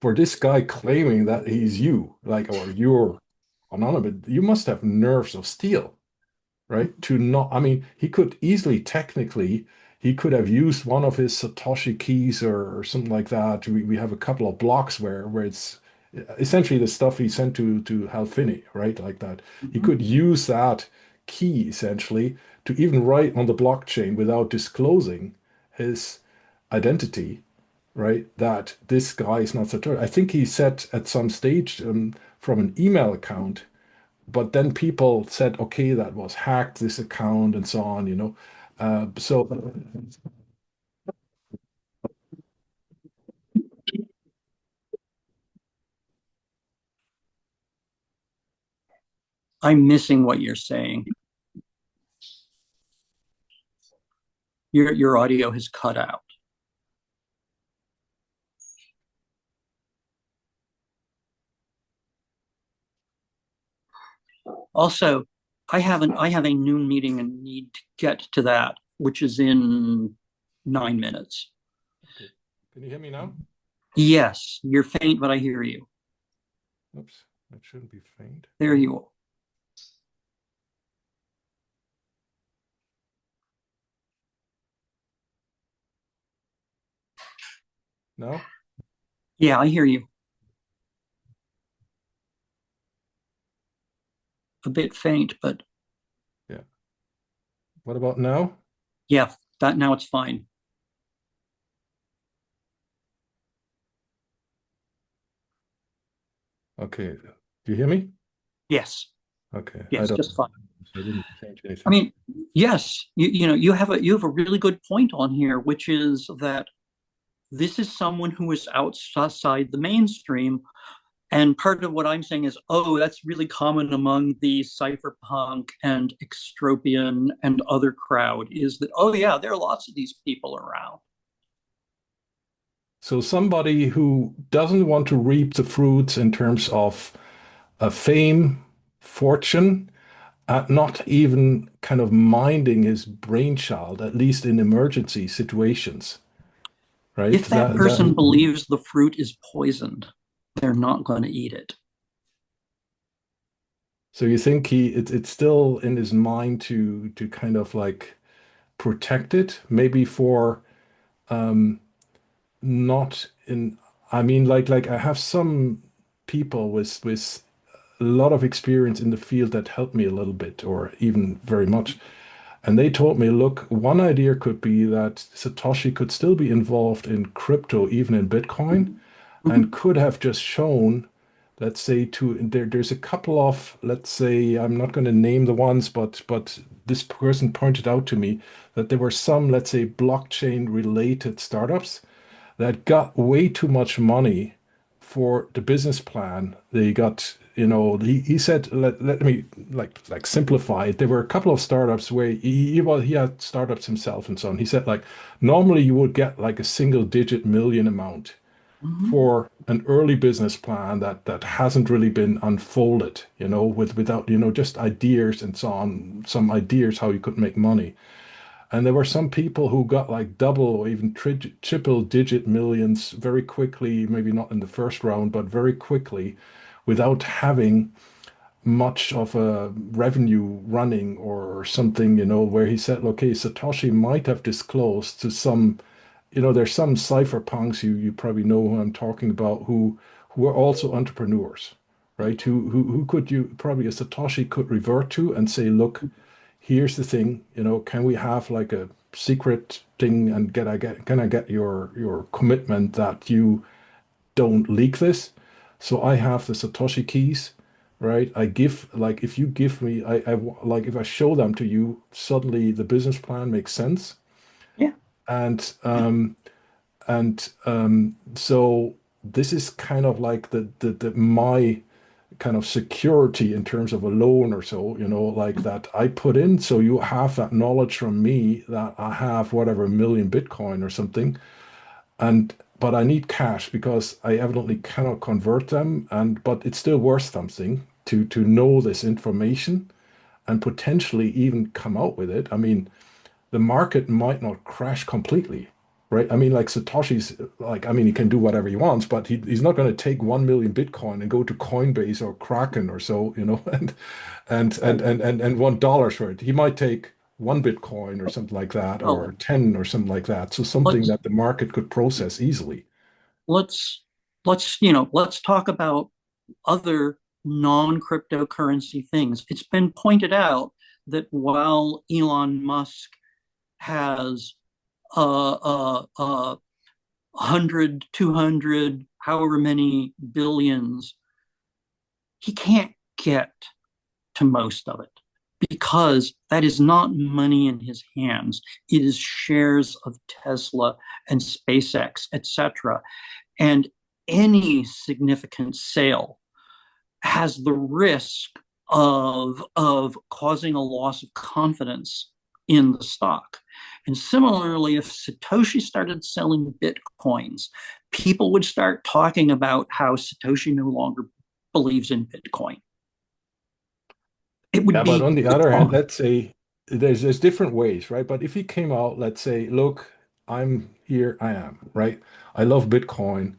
for this guy claiming that he's you, like, or you're anonymous. You must have nerves of steel, right? To not, I mean, he could easily, technically, he could have used one of his Satoshi keys or something like that. We have a couple of blocks where it's essentially the stuff he sent to Hal Finney, right? Like that. He Mhm. could use that key essentially to even write on the blockchain without disclosing his identity, right? That this guy is not Satoshi. I think he said at some stage from an email account, but then people said, okay, that was hacked, this account, and so on, you know. So I'm missing what you're saying. Your audio has cut out. Also, I have a noon meeting and need to get to that, which is in 9 minutes. okay. Can you hear me now? Yes, you're faint, but I hear you. Oops, that shouldn't be faint. There you are. No? Yeah, I hear you. A bit faint, but Yeah. What about now? yeah, that now it's fine. Okay. Do you hear me? Yes, Okay. I yes, don't, just fine. I didn't change I anything. mean, yes, you know you have a really good point on here, which is that this is someone who is outside the mainstream. And part of what I'm saying is, oh, that's really common among the cypherpunk and extropian and other crowd is that, oh, yeah, there are lots of these people around. So somebody who doesn't want to reap the fruits in terms of fame, fortune, not even kind of minding his brainchild, at least in emergency situations, right? If that That person believes the fruit is poisoned, they're not going to eat it. so you think it's still in his mind to kind of like protect it, maybe for um not in I mean like I have some people with a lot of experience in the field that helped me a little bit or even very much. And they told me, look, one idea could be that Satoshi could still be involved in crypto, even in Bitcoin, and Mhm. could have just shown, let's say, there's a couple of, let's say, I'm not going to name the ones, but this person pointed out to me that there were some, let's say, blockchain related startups that got way too much money for the business plan. They got, he said, let me like simplify it. There were a couple of startups where well, he had startups himself and so on. He said like normally you would get like a single digit million amount Mhm. for an early business plan that hasn't really been unfolded, without, just ideas and so on, some ideas how you could make money. And there were some people who got like double or even triple digit millions very quickly, maybe not in the first round, but very quickly without having much of a revenue running or something, where he said, okay, Satoshi might have disclosed to some, there's some cypherpunks, you probably know who I'm talking about, who are also entrepreneurs, right? Who could you probably a Satoshi could revert to and say, look, here's the thing, can we have like a secret thing and can I get your commitment that you don't leak this? So I have the Satoshi keys, right? I give like if you give me, like if I show them to you, suddenly the business plan makes sense. Yeah. And so this is kind of like the my kind of security in terms of a loan or so, like that I put in. So you have that knowledge from me that I have whatever a million Bitcoin or something. And but I need cash because I evidently cannot convert them. But it's still worth something to know this information and potentially even come out with it. I mean, the market might not crash completely, right? I mean, like Satoshi's, like, I mean, he can do whatever he wants, but he's not going to take 1 million Bitcoin and go to Coinbase or Kraken or so, and $1 for it. He might take one Bitcoin or something like that, or Well, 10 or something like that. So something let's that the market could process easily. let's let's talk about other non-cryptocurrency things. It's been pointed out that while Elon Musk has 100, 200, however many billions, he can't get to most of it because that is not money in his hands. It is shares of Tesla and SpaceX, etc. And any significant sale has the risk of causing a loss of confidence in the stock. And similarly, if Satoshi started selling Bitcoins, people would start talking about how Satoshi no longer believes in Bitcoin. It would Yeah, but be on the other hand, let's say there's different ways, right? But if he came out, let's say, look, I'm here, I am, right? I love Bitcoin.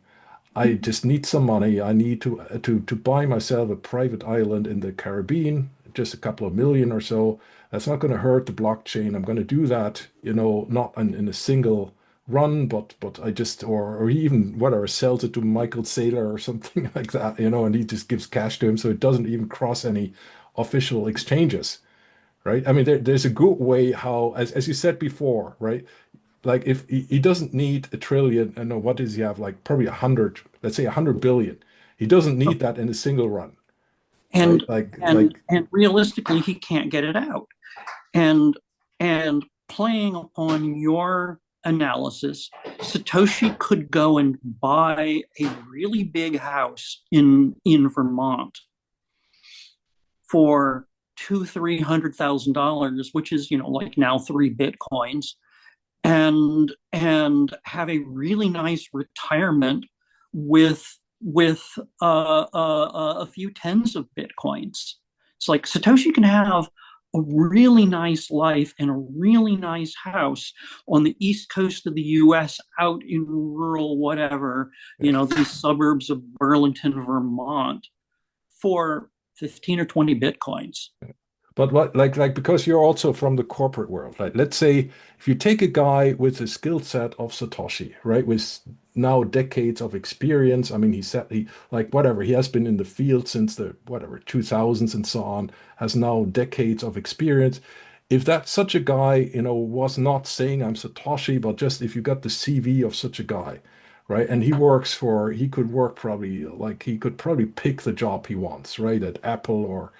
I just need some money. I need to buy myself a private island in the Caribbean, just a couple of million or so. That's not going to hurt the blockchain. I'm going to do that, not in a single run, but I just or even whatever sells it to Michael Saylor or something like that, and he just gives cash to him, so it doesn't even cross any official exchanges, right? I mean, there's a good way how, as you said before, right? Like if he doesn't need a trillion, and what does he have? Like probably 100, let's say 100 billion. He doesn't need that in a single run, right? and Like and like and realistically he can't get it out. And playing upon your analysis, Satoshi could go and buy a really big house in Vermont for $200,000-300,000, which is like now 3 Bitcoins, and have a really nice retirement with a few tens of Bitcoins. It's like Satoshi can have a really nice life and a really nice house on the east coast of the US out in rural whatever, these suburbs of Burlington, Vermont for 15 or 20 Bitcoins. But what like because you're also from the corporate world, right? Let's say if you take a guy with the skill set of Satoshi, right, with now decades of experience. I mean, he said he like whatever, he has been in the field since the whatever 2000s and so on, has now decades of experience. If that such a guy, was not saying I'm Satoshi, but just if you got the CV of such a guy, right? And he could work probably like he could probably pick the job he wants, right? At Apple or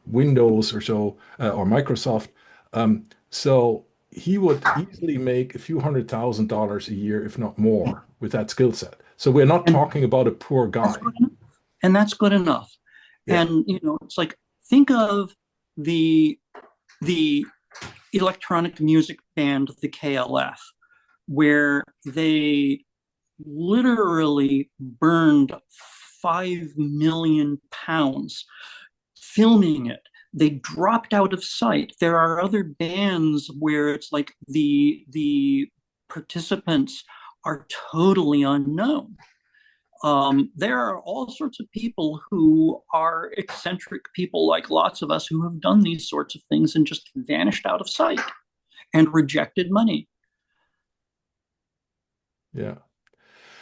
Windows or so, or Microsoft. So he would easily make a few $100,000 a year, if not more, with that skill set. So we're not And talking about a poor that's guy. good enough. And that's good enough. Yeah. And it's like think of the the electronic music band, the KLF, where they literally burned 5 million pounds filming it. They dropped out of sight. There are other bands where it's like the participants are totally unknown. There are all sorts of people who are eccentric people like lots of us who have done these sorts of things and just vanished out of sight and rejected money. Yeah.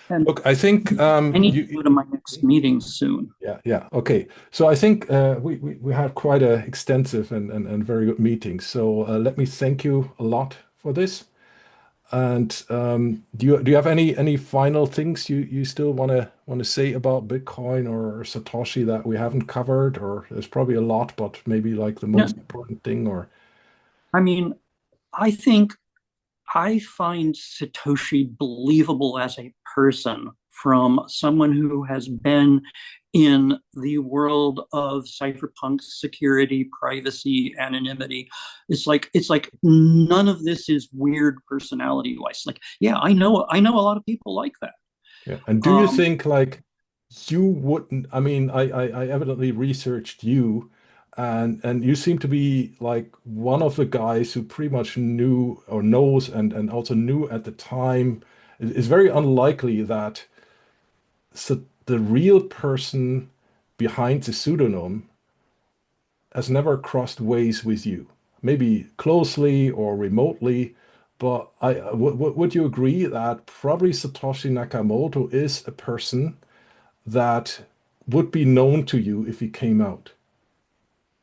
And Look, I think I need to go to my next meeting soon. yeah. Okay. So I think we had quite a extensive and very good meeting. So let me thank you a lot for this. And do you have any final things you still want to say about Bitcoin or Satoshi that we haven't covered? Or there's probably a lot, but maybe like the No, most important thing or I mean, I think I find Satoshi believable as a person from someone who has been in the world of cypherpunk security, privacy, anonymity. It's like none of this is weird personality wise. Like, yeah, I know a lot of people like that. yeah. And do you Um, think like you wouldn't? I mean, I evidently researched you, and you seem to be like one of the guys who pretty much knew or knows and also knew at the time. It's very unlikely that the real person behind the pseudonym has never crossed ways with you. Maybe closely or remotely, but would you agree that probably Satoshi Nakamoto is a person that would be known to you if he came out?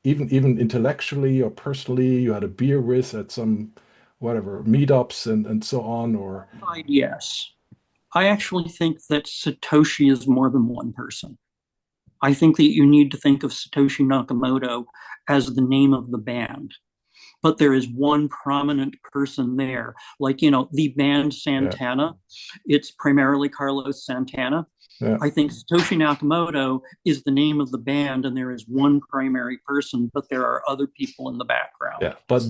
Even intellectually or personally, you had a beer with at some whatever meetups and so on, or Yes. I actually think that Satoshi is more than one person. I think that you need to think of Satoshi Nakamoto as the name of the band, but there is one prominent person there. Like, the band yeah, Santana, it's primarily Carlos Santana. yeah. I think Satoshi Nakamoto is the name of the band, and there is one primary person, but there are other people in the background. Yeah, but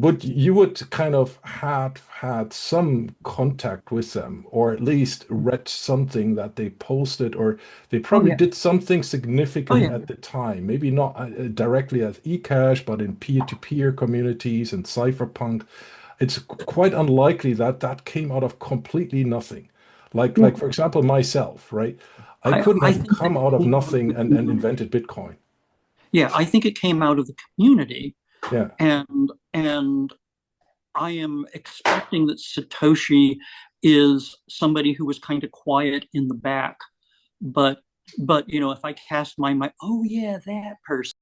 would kind of had some contact with them, or at least read something that they posted, or they Oh probably yeah. did something Oh significant yeah. at the time. Maybe not directly as eCash, but in peer-to-peer communities and Cypherpunk. It's quite unlikely that that came out of completely nothing. Like Yeah. for example, myself, right? I I, couldn't I have think that come out of came out of nothing the and community. invented Bitcoin. Yeah, I think it came out of the community, Yeah. and I am expecting that Satoshi is somebody who was kind of quiet in the back, but if I cast my mind, oh yeah, that person.